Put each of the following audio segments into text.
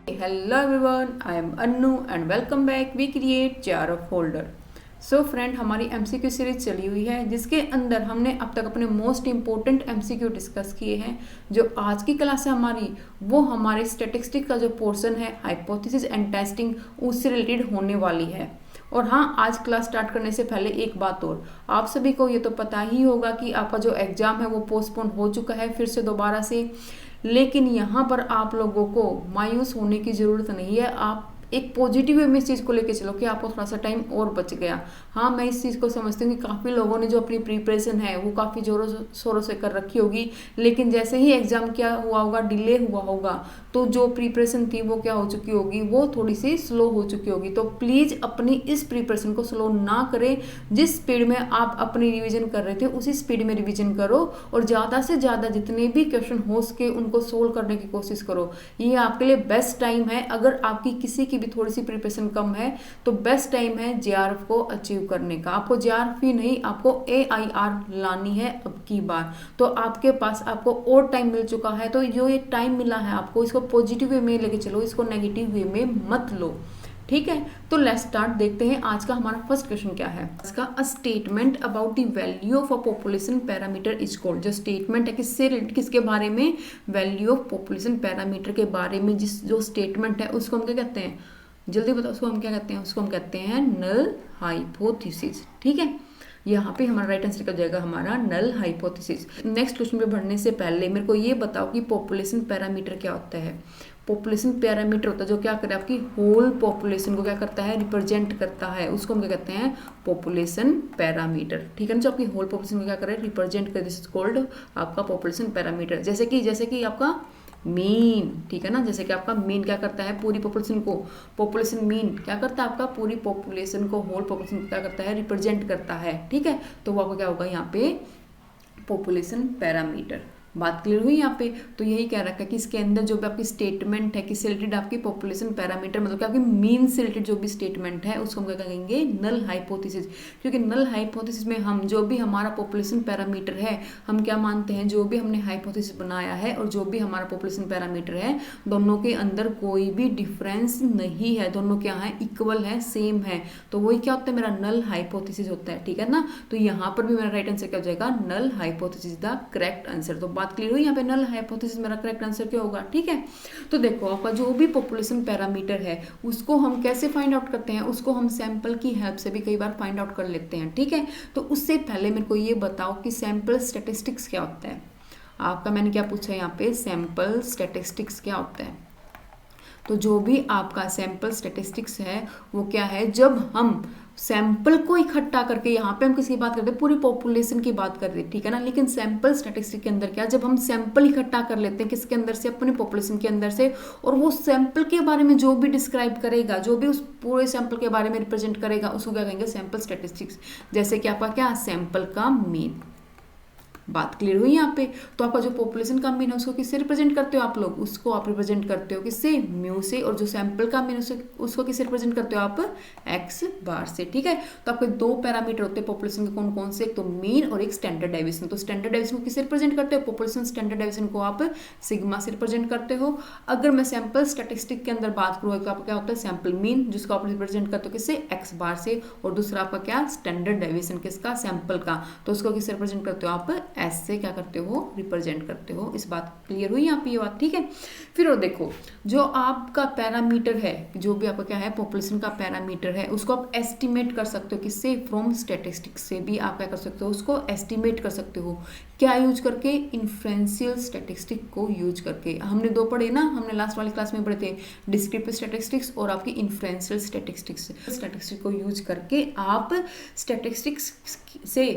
Hello everyone, I am Annu and welcome back. We create jar of folder. So friend, हमारी MCQ series चली हुई है जिसके अंदर हमने अब तक अपने मोस्ट इंपॉर्टेंट एमसीक्यू डिस्कस किए हैं। जो आज की क्लास है हमारी, वो हमारे स्टैटिस्टिक्स का जो पोर्शन है, हाइपोथेसिस एंड टेस्टिंग, उससे रिलेटेड होने वाली है। और हाँ, आज क्लास स्टार्ट करने से पहले एक बात और, आप सभी को ये तो पता ही होगा कि आपका जो एग्जाम है वो पोस्टपोन हो चुका है फिर से दोबारा से। लेकिन यहाँ पर आप लोगों को मायूस होने की ज़रूरत नहीं है। आप एक पॉजिटिव वे में इस चीज़ को लेके चलो कि आपको थोड़ा सा टाइम और बच गया। हाँ, मैं इस चीज़ को समझती हूँ कि काफ़ी लोगों ने जो अपनी प्रिपरेशन है वो काफ़ी जोरों शोरों से कर रखी होगी, लेकिन जैसे ही एग्ज़ाम क्या हुआ होगा, डिले हुआ होगा, तो जो प्रिपरेशन थी वो क्या हो चुकी होगी, वो थोड़ी सी स्लो हो चुकी होगी। तो प्लीज़ अपनी इस प्रिपरेशन को स्लो ना करें। जिस स्पीड में आप अपनी रिवीजन कर रहे थे उसी स्पीड में रिवीजन करो और ज़्यादा से ज़्यादा जितने भी क्वेश्चन हो सके उनको सोल्व करने की कोशिश करो। ये आपके लिए बेस्ट टाइम है। अगर आपकी किसी की भी थोड़ी सी प्रिपरेशन कम है तो बेस्ट टाइम है जेआरएफ को अचीव करने का। आपको जेआरएफ ही नहीं, आपको एआईआर लानी है अब की बार। तो आपके पास आपको और टाइम मिल चुका है। तो जो ये टाइम मिला है आपको, इसको पॉजिटिव वे में लेके चलो, इसको नेगेटिव वे में मत लो। ठीक है, तो लेट्स स्टार्ट। देखते हैं आज का हमारा फर्स्ट क्वेश्चन क्या है। इसका a statement about the value of a population parameter is called. जो स्टेटमेंट है किससे रिलेटेड, किसके बारे में, वैल्यू ऑफ पॉपुलेशन पैरामीटर के बारे में जिस जो स्टेटमेंट है उसको हम क्या कहते हैं, जल्दी बताओ, उसको हम क्या कहते हैं? उसको हम कहते हैं नल हाइपोथेसिस। ठीक है, यहाँ पे हमारा राइट आंसर क्या जाएगा, हमारा नल हाइपोथेसिस। नेक्स्ट क्वेश्चन पे बढ़ने से पहले मेरे को ये बताओ कि पॉपुलेशन पैरामीटर क्या होता है। पॉपुलेशन पैरामीटर होता है जो क्या करे, आपकी होल पॉपुलेशन को क्या करता है, रिप्रेजेंट करता है। उसको हम क्या कहते हैं, पॉपुलेशन पैरामीटर। ठीक है ना, जो आपकी होल पॉपुलेशन को क्या करे, रिप्रेजेंट करे, दिस इज कॉल्ड आपका पॉपुलेशन पैरामीटर। जैसे कि आपका मीन, ठीक है ना, जैसे कि आपका मीन क्या करता है, पूरी पॉपुलेशन को, पॉपुलेशन मीन क्या करता है, आपका पूरी पॉपुलेशन को, होल पॉपुलेशन को क्या करता है, रिप्रेजेंट करता है। ठीक है, तो वो आपको क्या होगा यहाँ पे, पॉपुलेशन पैरामीटर। बात क्लियर हुई यहाँ पे? तो यही कह रखा है कि इसके अंदर जो भी आपकी स्टेटमेंट है किससे रिलेटेड, आपकी पॉपुलेशन पैरामीटर मतलब कि आपकी मीन से रिलेटेड जो भी स्टेटमेंट है उसको हम क्या कहेंगे, नल हाइपोथेसिस। क्योंकि नल हाइपोथेसिस में हम जो भी हमारा पॉपुलेशन पैरामीटर है, हम क्या मानते हैं, जो भी हमने हाइपोथेसिस बनाया है और जो भी हमारा पॉपुलेशन पैरामीटर है, दोनों के अंदर कोई भी डिफरेंस नहीं है, दोनों क्या है, इक्वल है, सेम है। तो वही क्या होता है, मेरा नल हाइपोथेसिस होता है। ठीक है ना, तो यहाँ पर भी मेरा राइट आंसर क्या हो जाएगा, null hypothesis the correct answer. तो बात क्लियर हुई यहाँ पे, नल हाइपोथेसिस मेरा करेक्ट आंसर क्या होगा। ठीक है, तो देखो आपका जो भी पॉपुलेशन पैरामीटर है उसको हम कैसे फाइंड आउट करते हैं, उसको हम सैंपल की हेल्प से भी कई बार फाइंड आउट कर लेते हैं। ठीक है, तो उससे पहले मेरे को ये बताओ कि सैंपल स्टैटिस्टिक्स क्या होता है। आपका मैंने क्या पूछा है यहाँ पे, सैंपल स्टैटिस्टिक्स क्या होता है। तो जो भी आपका सैंपल स्टैटिस्टिक्स है वो क्या है, जब हम सैंपल को इकट्ठा करके, यहाँ पे हम किसकी बात करते हैं, पूरी पॉपुलेशन की बात कर रहे हैं। ठीक है ना, लेकिन सैंपल स्टैटिस्टिक्स के अंदर क्या, जब हम सैंपल इकट्ठा कर लेते हैं किसके अंदर से, अपनी पॉपुलेशन के अंदर से, और वो सैंपल के बारे में जो भी डिस्क्राइब करेगा, जो भी उस पूरे सैंपल के बारे में रिप्रेजेंट करेगा, उसको क्या कहेंगे, सैंपल स्टैटिस्टिक्स। जैसे कि आपका क्या, सैंपल का मीन। बात क्लियर हुई यहाँ पे? तो आपका जो पॉपुलेशन का मीन है उसको किससे रिप्रेजेंट करते हो आप लोग, उसको आप रिप्रेजेंट करते हो किससे, म्यू से। और जो सैंपल का मीन उसको किससे रिप्रेजेंट करते हो आप, एक्स बार से। ठीक है, तो आपके दो पैरामीटर होते हैं पॉपुलेशन के, कौन कौन से, एक तो मीन और एक स्टैंडर्ड डेविएशन। तो स्टैंडर्ड डेविएशन को किससे रिप्रेजेंट करते हो, पॉपुलेशन स्टैंडर्ड डेविएशन को आप सिग्मा से रिप्रेजेंट करते हो। अगर मैं सैंपल स्टैटिस्टिक के अंदर बात करूँ तो आपका क्या होता है, सैंपल मीन, जिसको आप रिप्रेजेंट करते हो किससे, एक्स बार से। और दूसरा आपका क्या, स्टैंडर्ड डेविएशन किसका, सैंपल का, तो उसको किससे रिप्रेजेंट करते हो आप, एस से क्या करते हो, रिप्रेजेंट करते हो। इस बात क्लियर हुई यहाँ पे ये बात? ठीक है, फिर और देखो, जो आपका पैरामीटर है, जो भी आपका क्या है, पॉपुलेशन का पैरामीटर है, उसको आप एस्टिमेट कर सकते हो किससे, फ्रॉम स्टैटिस्टिक्स से भी आप क्या कर सकते हो, उसको एस्टिमेट कर सकते हो। क्या यूज करके, इन्फ्रेंशियल स्टैटिस्टिक को यूज करके। हमने दो पढ़े ना, हमने लास्ट वाली क्लास में पढ़े थे, डिस्क्रिप्टिव स्टैटिस्टिक्स और आपकी इन्फ्रेंशियल स्टैटिस्टिक्स। स्टैटिस्टिक को यूज करके आप स्टैटिस्टिक्स से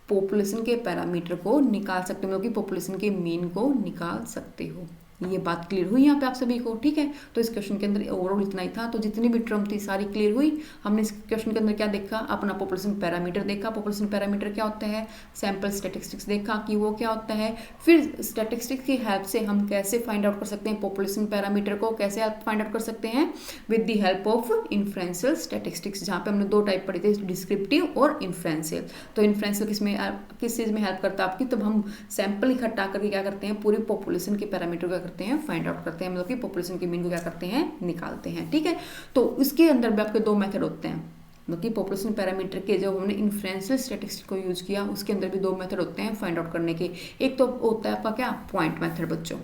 पॉपुलेशन के पैरामीटर को निकाल सकते हो, मतलब कि पॉपुलेशन के मीन को निकाल सकते हो। ये बात क्लियर हुई यहाँ पे आप सभी को? ठीक है, तो इस क्वेश्चन के अंदर ओवरऑल इतना ही था। तो जितनी भी टर्म थी सारी क्लियर हुई। हमने इस क्वेश्चन के अंदर क्या देखा, अपना पॉपुलेशन पैरामीटर देखा। पॉपुलेशन पैरामीटर क्या होता है, सैंपल स्टैटिस्टिक्स देखा कि वो क्या होता है। फिर स्टैटिस्टिक्स की हेल्प से हम कैसे फाइंड आउट कर सकते हैं पॉपुलेशन पैरामीटर को, कैसे फाइंड आउट कर सकते हैं, with the help of inferential statistics, जहाँ पे हमने दो टाइप पढ़ी थी, डिस्क्रिप्टिव और इन्फ्रेंशियल। तो इन्फ्रेंशियल किस चीज़ में हेल्प करता है आपकी, तब हम सैंपल इकट्ठा करके क्या करते हैं, पूरी पॉपुलेशन के पैरामीटर को करते हैं, फाइंड आउट करते हैं, मतलब कि पॉपुलेशन के मीन को क्या करते हैं, निकालते हैं। ठीक है, तो इसके अंदर भी आपके 2 मेथड होते हैं, मतलब कि पॉपुलेशन पैरामीटर के जो हमने इन्फ्लुएंशियल स्टैटिस्टिक्स को यूज किया उसके अंदर भी 2 मेथड होते हैं फाइंड आउट करने के। एक तो होता है आपका क्या, पॉइंट मेथड बच्चों,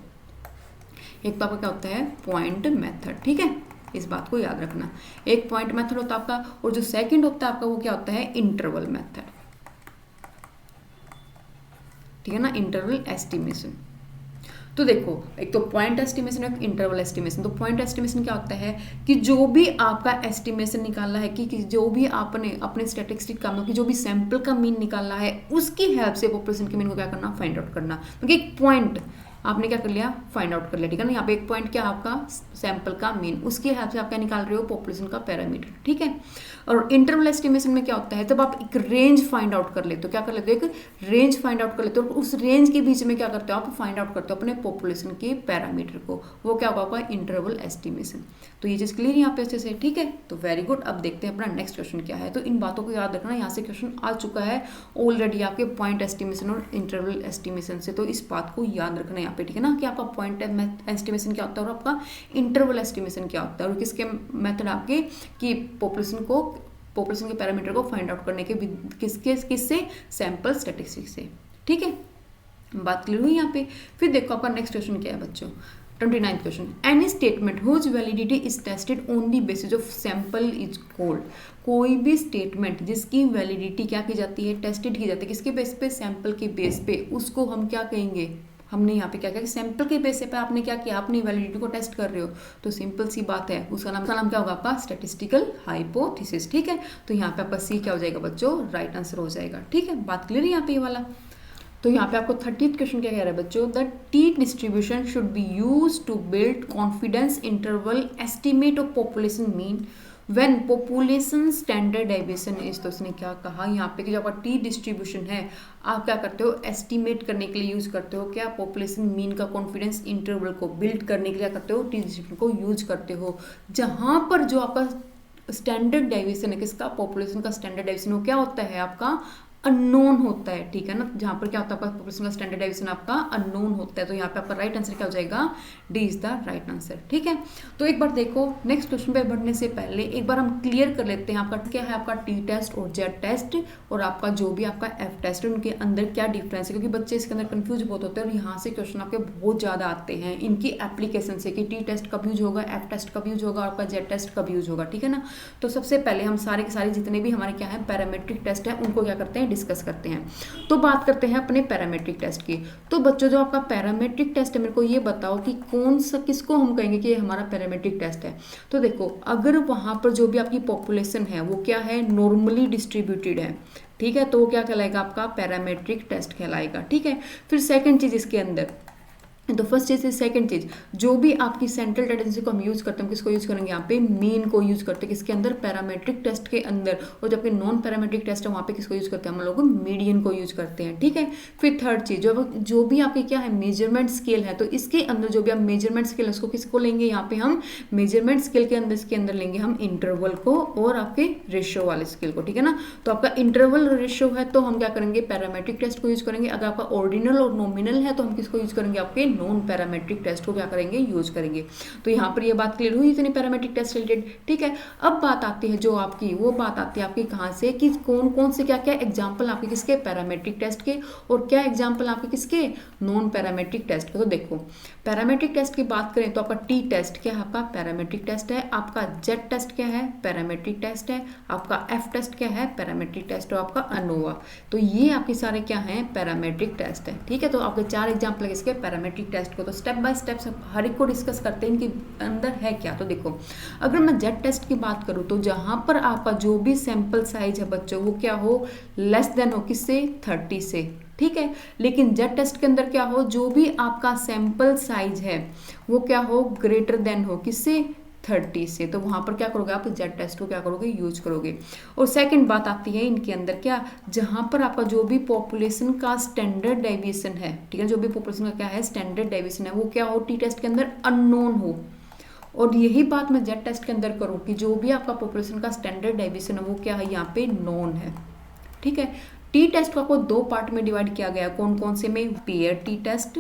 एक तो आपका क्या होता है, पॉइंट मेथड। ठीक है, इस बात को याद रखना, एक पॉइंट मेथड होता है आपका, और जो सेकंड होता है आपका वो क्या होता है, इंटरवल मेथड। ठीक है ना, इंटरवल एस्टिमेशन। तो देखो, एक तो पॉइंट एस्टिमेशन है, इंटरवल एस्टिमेशन। तो पॉइंट एस्टिमेशन क्या होता है कि जो भी आपका एस्टिमेशन निकालना है कि जो भी आपने अपने स्टैटिस्टिक का मतलब कि जो भी सैंपल का मीन निकालना है उसकी हेल्प से पॉपुलेशन के मीन को क्या करना, फाइंड आउट करना। क्योंकि एक पॉइंट आपने क्या कर लिया, फाइंड आउट कर लिया। ठीक है ना, यहाँ पे एक पॉइंट क्या आपका सैंपल का मीन, उसकी हेल्प से आप क्या निकाल रहे हो, पॉपुलेशन का पैरामीटर। ठीक है, और इंटरवल एस्टिमेशन में क्या होता है, जब आप एक रेंज फाइंड आउट कर लेते हो, क्या कर लेते हो, एक रेंज फाइंड आउट कर लेते हो, और उस रेंज के बीच में क्या करते हो, आप फाइंड आउट करते हो अपने पॉपुलेशन के पैरामीटर को, वो क्या होगा आपका इंटरवल एस्टिमेशन। तो ये चीज क्लियर यहाँ पे अच्छे से। ठीक है, तो वेरी गुड। अब देखते हैं अपना नेक्स्ट क्वेश्चन क्या है। तो इन बातों को याद रखना, यहाँ से क्वेश्चन आ चुका है ऑलरेडी आपके पॉइंट एस्टिमेशन और इंटरवल एस्टिमेशन से, तो इस बात को याद रखना यहाँ पे। ठीक है ना, कि आपका पॉइंट एस्टिमेशन क्या होता है और आपका इंटरवल एस्टिमेशन क्या होता है, और किसके मेथड आपके कि पॉपुलेशन के पैरामीटर को फाइंड आउट करने के किससे, सैंपल स्टैटिस्टिक्स से। ठीक है, बात क्लियर हुई यहाँ पे। फिर देखो आपका नेक्स्ट क्वेश्चन क्या है बच्चों, 29th question, any statement whose validity is tested on the basis of sample is called. कोई भी स्टेटमेंट जिसकी वैलिडिटी क्या की जाती है, टेस्टेड की जाती है, किसके बेस पे, सैंपल के बेस पे, उसको हम क्या कहेंगे, हमने यहाँ पे क्या किया, सैंपल के बेस पे आपने क्या किया, आपने वैलिडिटी को टेस्ट कर रहे हो, तो सिंपल सी बात है, उसका नाम क्या होगा आपका, स्टैटिस्टिकल हाइपोथेसिस। ठीक है, तो यहाँ पे आपका सी क्या हो जाएगा बच्चों, राइट आंसर हो जाएगा। ठीक है, बात क्लियर है यहाँ पे ये वाला। तो यहाँ पे आपको 30th क्वेश्चन क्या कह रहा है बच्चों, the T distribution should be use to build confidence interval estimate of population mean when population standard deviation is. तो उसने क्या कहा यहाँ पे कि जो आपका टी डिस्ट्रीब्यूशन है, आप क्या करते हो, एस्टिमेट करने के लिए यूज करते हो क्या, पॉपुलेशन मीन का कॉन्फिडेंस इंटरवल को बिल्ड करने के लिए क्या करते हो, टी डिस्ट्रीब्यूशन को यूज करते हो, जहां पर जो आपका स्टैंडर्ड डेविएशन है, किसका, पॉपुलेशन का स्टैंडर्ड डेविएशन, वो क्या होता है आपका, अननोन होता है। ठीक है ना, जहां पर क्या होता है आपका पॉपुलेशन का स्टैंडर्ड डेविएशन आपका अननोन होता है, तो यहाँ पे आपका राइट आंसर क्या हो जाएगा, D is the right answer. ठीक है, तो एक बार देखो नेक्स्ट क्वेश्चन पे बढ़ने से पहले एक बार हम क्लियर कर लेते हैं आपका क्या है, आपका टी टेस्ट और जेड टेस्ट और आपका जो भी आपका एफ टेस्ट है, उनके अंदर क्या डिफरेंस है, क्योंकि बच्चे इसके अंदर कंफ्यूज बहुत होते हैं और यहाँ से क्वेश्चन आपके बहुत ज्यादा आते हैं इनकी एप्लीकेशन से, कि टी टेस्ट कब यूज होगा, एफ टेस्ट कब यूज होगा, आपका जेड टेस्ट कब यूज होगा। ठीक है ना, तो सबसे पहले हम सारे के सारे जितने भी हमारे क्या है पैरामेट्रिक टेस्ट है उनको क्या करते हैं, डिस्कस करते हैं। तो बात करते हैं अपने पैरामेट्रिक टेस्ट की। तो बच्चों जो आपका पैरामेट्रिक टेस्ट है, मेरे को ये बताओ कि कौन सा, किसको हम कहेंगे कि ये हमारा पैरामेट्रिक टेस्ट है। तो देखो, अगर वहां पर जो भी आपकी पॉपुलेशन है वो क्या है, नॉर्मली डिस्ट्रीब्यूटेड है, ठीक है, तो वो क्या कहलाएगा, आपका पैरामेट्रिक टेस्ट कहलाएगा। ठीक है, फिर सेकंड चीज इसके अंदर, तो फर्स्ट चीज, सेकंड चीज, जो भी आपकी सेंट्रल टेंडेंसी को हम यूज करते हैं, किसको यूज करेंगे, यहाँ पे मीन को यूज करते हैं, किसके अंदर, पैरामेट्रिक टेस्ट के अंदर। और जब नॉन पैरामेट्रिक टेस्ट है वहाँ पे किसको यूज करते हैं, हम लोग मीडियन को यूज करते हैं। ठीक है, फिर थर्ड चीज, जो भी आपके क्या है मेजरमेंट स्केल है, तो इसके अंदर जो भी आप मेजरमेंट स्केल है उसको किसको लेंगे, यहाँ पे हम मेजरमेंट स्केल के अंदर, इसके अंदर लेंगे हम इंटरवल को और आपके रेशियो वाले स्केल को। ठीक है ना, तो आपका इंटरवल रेशियो है तो हम क्या करेंगे, पैरामेट्रिक टेस्ट को यूज करेंगे। अगर आपका ऑर्डिनल और नॉमिनल है तो हम किसको यूज करेंगे, आपके नॉन पैरामेट्रिक टेस्ट को क्या करेंगे, यूज करेंगे। तो यहाँ पर ये बात क्लियर हुई इतनी पैरामेट्रिक टेस्ट रिलेटेड। ठीक है, अब बात आती है जो आपकी, वो बात आती है आपकी कहाँ से, कि कौन कौन से क्या क्या एग्जाम्पल आपके किसके, पैरामेट्रिक टेस्ट के, और क्या एग्जाम्पल आपके किसके, नॉन पैरामेट्रिक टेस्ट के। तो देखो, पैरामेट्रिक टेस्ट की बात करें तो आपका टी टेस्ट क्या है, आपका पैरामेट्रिक टेस्ट है। आपका जेड टेस्ट क्या है, पैरामेट्रिक टेस्ट है। आपका एफ टेस्ट क्या है, पैरामेट्रिक टेस्ट, और आपका अनोवा। तो ये आपके सारे क्या हैं, पैरामेट्रिक टेस्ट है। ठीक है, तो आपके 4 एग्जाम्पल है इसके पैरामेट्रिक टेस्ट को। तो स्टेप बाय स्टेप हर एक को डिस्कस करते हैं इनके अंदर है क्या। तो देखो, अगर मैं जेड टेस्ट की बात करूं तो जहां पर आपका जो भी सैंपल साइज है बच्चों, वो क्या हो, लेस देन हो किससे, 30 से। ठीक है, लेकिन जेड टेस्ट के अंदर क्या हो, जो भी आपका सैंपल साइज है वो क्या हो, ग्रेटर देन हो किससे, 30 से। तो वहां पर क्या करोगे, आप जेड टेस्ट को क्या करोगे, यूज करोगे। और सेकंड बात आती है इनके अंदर क्या, जहां पर आपका जो भी पॉपुलेशन का स्टैंडर्ड डेविएशन है, ठीक है, जो भी पॉपुलेशन का क्या है स्टैंडर्ड डेविएशन है, वो क्या हो, टी टेस्ट के अंदर अननोन हो। और यही बात मैं जेड टेस्ट के अंदर करूँ कि जो भी आपका पॉपुलेशन का स्टैंडर्ड डेविएशन है वो क्या है, यहाँ पे नोन है। ठीक है, टी टेस्ट को आपको 2 पार्ट में डिवाइड किया गया, कौन कौन से में, पेयर टी टेस्ट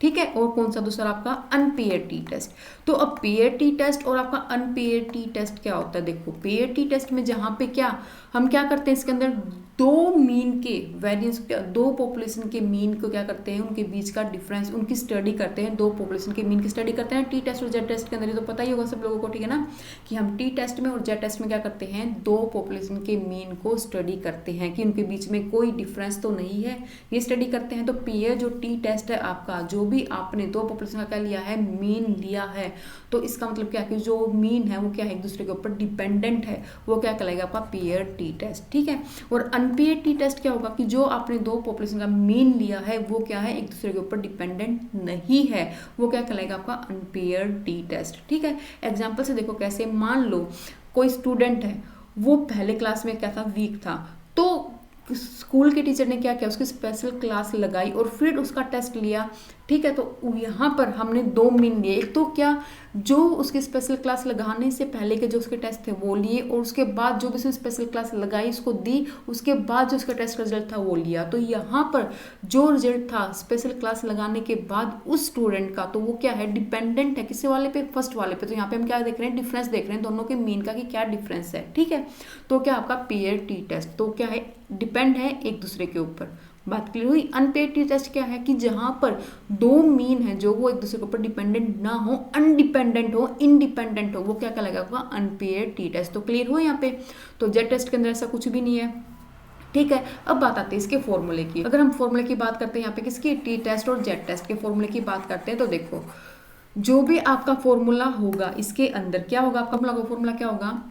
ठीक है। और कौन सा दूसरा आपका अनपेयर्ड टी टेस्ट। तो अब पेयर्ड टी टेस्ट और आपका अनपेयर्ड टी टेस्ट क्या होता है, देखो पेयर्ड टी टेस्ट में जहाँ पे क्या हम क्या करते हैं, इसके अंदर दो मीन के वेरिएंस, दो पॉपुलेशन के मीन को क्या करते हैं, उनके बीच का डिफरेंस उनकी स्टडी करते हैं, दो पॉपुलेशन के मीन की स्टडी करते हैं टी टेस्ट और जेड टेस्ट के अंदर। ये तो पता ही होगा सब लोगों को, ठीक है ना, कि हम टी टेस्ट में और जेड टेस्ट में क्या करते हैं, दो पॉपुलेशन के मीन को स्टडी करते हैं कि उनके बीच में कोई डिफरेंस तो नहीं है, ये स्टडी करते हैं। तो पेयर जो टी टेस्ट है आपका, जो भी आपने दो पॉपुलेशन का क्या लिया है, मीन लिया है, तो इसका मतलब क्या है कि जो मीन है वो क्या है, एक दूसरे के ऊपर डिपेंडेंट है, वो क्या कहलाएगा आपका पेयर टी टेस्ट, ठीक है। और अनपेयर्ड टी टेस्ट क्या होगा कि जो आपने दो पॉपुलेशन का मीन लिया है वो क्या है, एक दूसरे के ऊपर डिपेंडेंट नहीं है, वो क्या कहलाएगा आपका अनपेयर्ड टी टेस्ट, ठीक है। एग्जाम्पल से देखो कैसे, मान लो कोई स्टूडेंट है, वो पहले क्लास में क्या था, वीक था, तो स्कूल के टीचर ने क्या किया, उसकी स्पेशल क्लास लगाई और फिर उसका टेस्ट लिया, ठीक है। तो यहाँ पर हमने दो मीन लिए, एक तो क्या जो उसकी स्पेशल क्लास लगाने से पहले के जो उसके टेस्ट थे वो लिए, और उसके बाद जो भी उसने स्पेशल क्लास लगाई उसको दी, उसके बाद जो उसका टेस्ट रिजल्ट था वो लिया। तो यहाँ पर जो रिजल्ट था स्पेशल क्लास लगाने के बाद उस स्टूडेंट का, तो वो क्या है, डिपेंडेंट है किसी वाले पे, फर्स्ट वाले पे। तो यहाँ पे हम क्या देख रहे हैं, डिफरेंस देख रहे हैं दोनों के मीन का कि क्या डिफरेंस है, ठीक है। तो क्या आपका पेयर टी टेस्ट तो क्या है, डिपेंड है एक दूसरे के ऊपर। बात क्लियर हुई। अनपेयर्ड टी टेस्ट क्या है कि जहां पर दो मीन है जो वो एक दूसरे के ऊपर डिपेंडेंट ना हो, अनडिपेंडेंट हो, इंडिपेंडेंट हो, वो क्या कहलाएगा आपका अनपेयर्ड टी टेस्ट। तो क्लियर हो यहाँ पे। तो जेड टेस्ट के अंदर ऐसा कुछ भी नहीं है, ठीक है। अब बात आती है इसके फॉर्मूले की। अगर हम फॉर्मूले की बात करते हैं यहाँ पे किसकी, टी टेस्ट और जेड टेस्ट के फॉर्मूले की बात करते हैं, तो देखो जो भी आपका फॉर्मूला होगा इसके अंदर क्या होगा, आपका फॉर्मूला क्या होगा,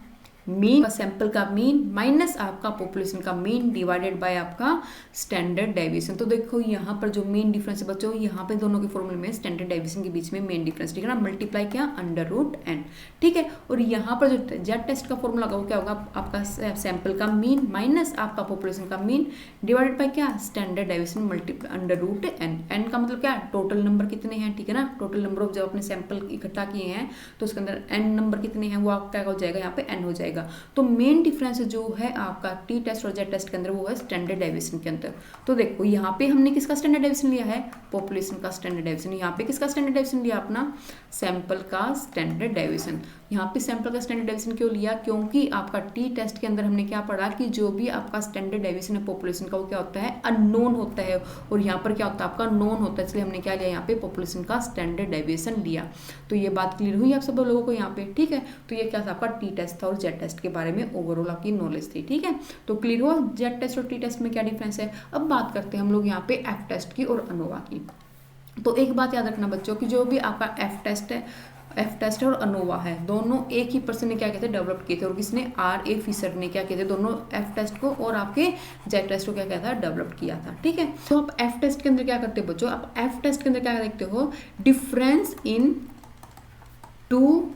मीन सैंपल का मीन माइनस आपका पॉपुलेशन का मीन डिवाइडेड बाय आपका स्टैंडर्ड डेविएशन। तो देखो यहाँ पर जो मेन डिफरेंस है बच्चों, यहाँ पे दोनों के फॉर्मूले में स्टैंडर्ड डेविएशन के बीच में मेन डिफरेंस, ठीक है ना, मल्टीप्लाई क्या, अंडर रूट n, ठीक है। और यहाँ पर जो जेड टेस्ट का फॉर्मूला होगा वो क्या होगा, आपका सैंपल का मीन माइनस आपका पॉपुलेशन का मीन डिवाइडेड बाय क्या, standard deviation multiply under root n। n का मतलब क्या, टोटल नंबर कितने हैं, ठीक है ना, टोटल नंबर ऑफ जब अपने सैंपल इकट्ठा किए हैं तो उसके अंदर n नंबर कितने हैं, वो आपका क्या हो जाएगा, यहाँ पे n हो जाएगा। तो मेन डिफरेंस जो है आपका टी टेस्ट और जेड टेस्ट के अंदर वो है स्टैंडर्ड डेविएशन के अंदर। तो देखो यहाँ पे हमने किसका स्टैंडर्ड डेविएशन लिया है, पॉपुलेशन का स्टैंडर्ड डेविएशन। यहाँ पे किसका स्टैंडर्ड डेविएशन लिया, अपना सैंपल का स्टैंडर्ड डेविएशन। यहाँ पे सैंपल का स्टैंडर्ड डेविएशन क्यों लिया, क्योंकि आपका टी टेस्ट के अंदर हमने क्या पढ़ा कि जो भी आपका स्टैंडर्ड डेविएशन है पॉपुलेशन का वो क्या होता है, अननोन होता है, और यहाँ पर क्या होता है आपका नोन होता है, इसलिए हमने क्या लिया यहाँ पे, पॉपुलेशन का स्टैंडर्ड डेविएशन लिया। तो ये बात क्लियर हुई आप सब लोगों को यहाँ पे, ठीक है। तो ये क्या था आपका टी टेस्ट था और जेड टेस्ट के बारे में ओवरऑल आपकी नॉलेज थी, ठीक है। तो क्लियर हुआ जेड टेस्ट और टी टेस्ट में क्या डिफरेंस है। अब बात करते हैं हम लोग यहाँ पे एफ टेस्ट की और अनोवा की। तो एक बात याद रखना बच्चों कि जो भी आपका एफ टेस्ट है और अनोवा है, दोनों एक ही पर्सन ने क्या किए थे, डेवलप किए थे, और किसने, R.A. फिशर ने क्या किए थे, दोनों एफ टेस्ट को और आपके जेड टेस्ट को क्या किया था, डेवलप किया था, ठीक है। तो आप एफ टेस्ट के अंदर क्या करते हो बच्चों, आप एफ टेस्ट के अंदर क्या देखते हो, difference in two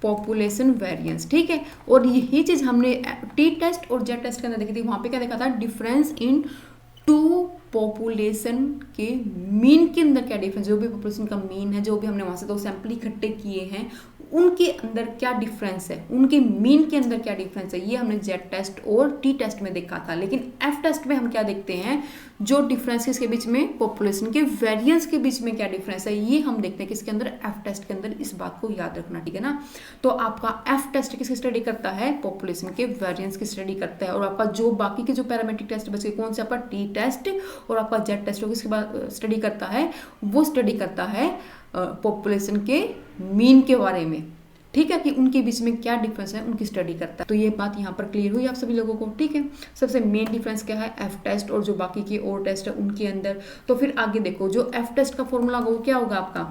population variance, ठीक है। और यही चीज हमने टी टेस्ट और जेड टेस्ट के अंदर देखी थी, वहां पे क्या देखा था, डिफरेंस इन टू पॉपुलेशन के मीन के अंदर क्या डिफरेंस, जो भी पॉपुलेशन का मीन है, जो भी हमने वहां से दो सैंपल इकट्ठे किए हैं उनके अंदर क्या डिफरेंस है, उनके मीन के अंदर क्या डिफरेंस है, ये हमने जेड टेस्ट और टी टेस्ट में देखा था। लेकिन एफ टेस्ट में हम क्या देखते हैं, जो डिफरेंसेस के बीच में, पॉपुलेशन के वेरिएंस के बीच में क्या डिफरेंस है, ये हम देखते हैं किसके अंदर, एफ टेस्ट के अंदर। इस बात को याद रखना, ठीक है ना। तो आपका एफ टेस्ट किसकी स्टडी करता है, पॉपुलेशन के वेरिएंस की स्टडी करता है, और आपका जो बाकी के जो पैरामीट्रिक टेस्ट बचे कौन से, आपका टी टेस्ट और आपका जेड टेस्ट किसके बाद स्टडी करता है, वो स्टडी करता है पॉपुलेशन के मीन के बारे में, ठीक है, कि उनके बीच में क्या डिफरेंस है उनकी स्टडी करता है। तो ये बात यहाँ पर क्लियर हुई आप सभी लोगों को, ठीक है। सबसे मेन डिफरेंस क्या है, एफ टेस्ट और जो बाकी के और टेस्ट है उनके अंदर। तो फिर आगे देखो, जो एफ टेस्ट का फॉर्मूला होगा वो क्या होगा आपका,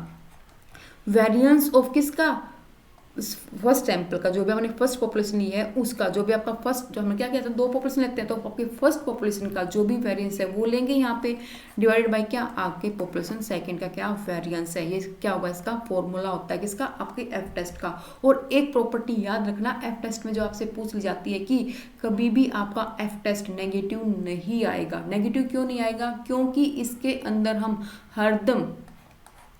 वेरिएंस ऑफ किसका, फर्स्ट सैंपल का, जो भी हमने फर्स्ट पॉपुलेशन ली है उसका, जो भी आपका फर्स्ट, जो हमने क्या किया था, दो पॉपुलेशन लेते हैं तो आपके फर्स्ट पॉपुलेशन का जो भी वेरिएंस है वो लेंगे यहाँ पे, डिवाइडेड बाय क्या, आपके पॉपुलेशन सेकंड का क्या वेरिएंस है, ये क्या होगा, इसका फॉर्मूला होता है किसका, आपके एफ टेस्ट का। और एक प्रॉपर्टी याद रखना, एफ टेस्ट में जो आपसे पूछ ली जाती है कि कभी भी आपका एफ टेस्ट नेगेटिव नहीं आएगा। नेगेटिव क्यों नहीं आएगा, क्योंकि इसके अंदर हम हरदम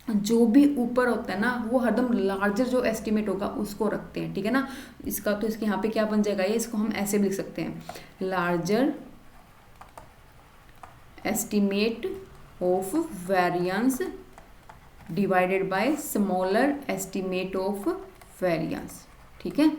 जो भी ऊपर होता है ना वो हरदम लार्जर जो एस्टिमेट होगा उसको रखते हैं, ठीक है ना। इसका तो इसके यहाँ पे क्या बन जाएगा, ये इसको हम ऐसे भी लिख सकते हैं, larger estimate of variance divided by smaller estimate of variance. ठीक है,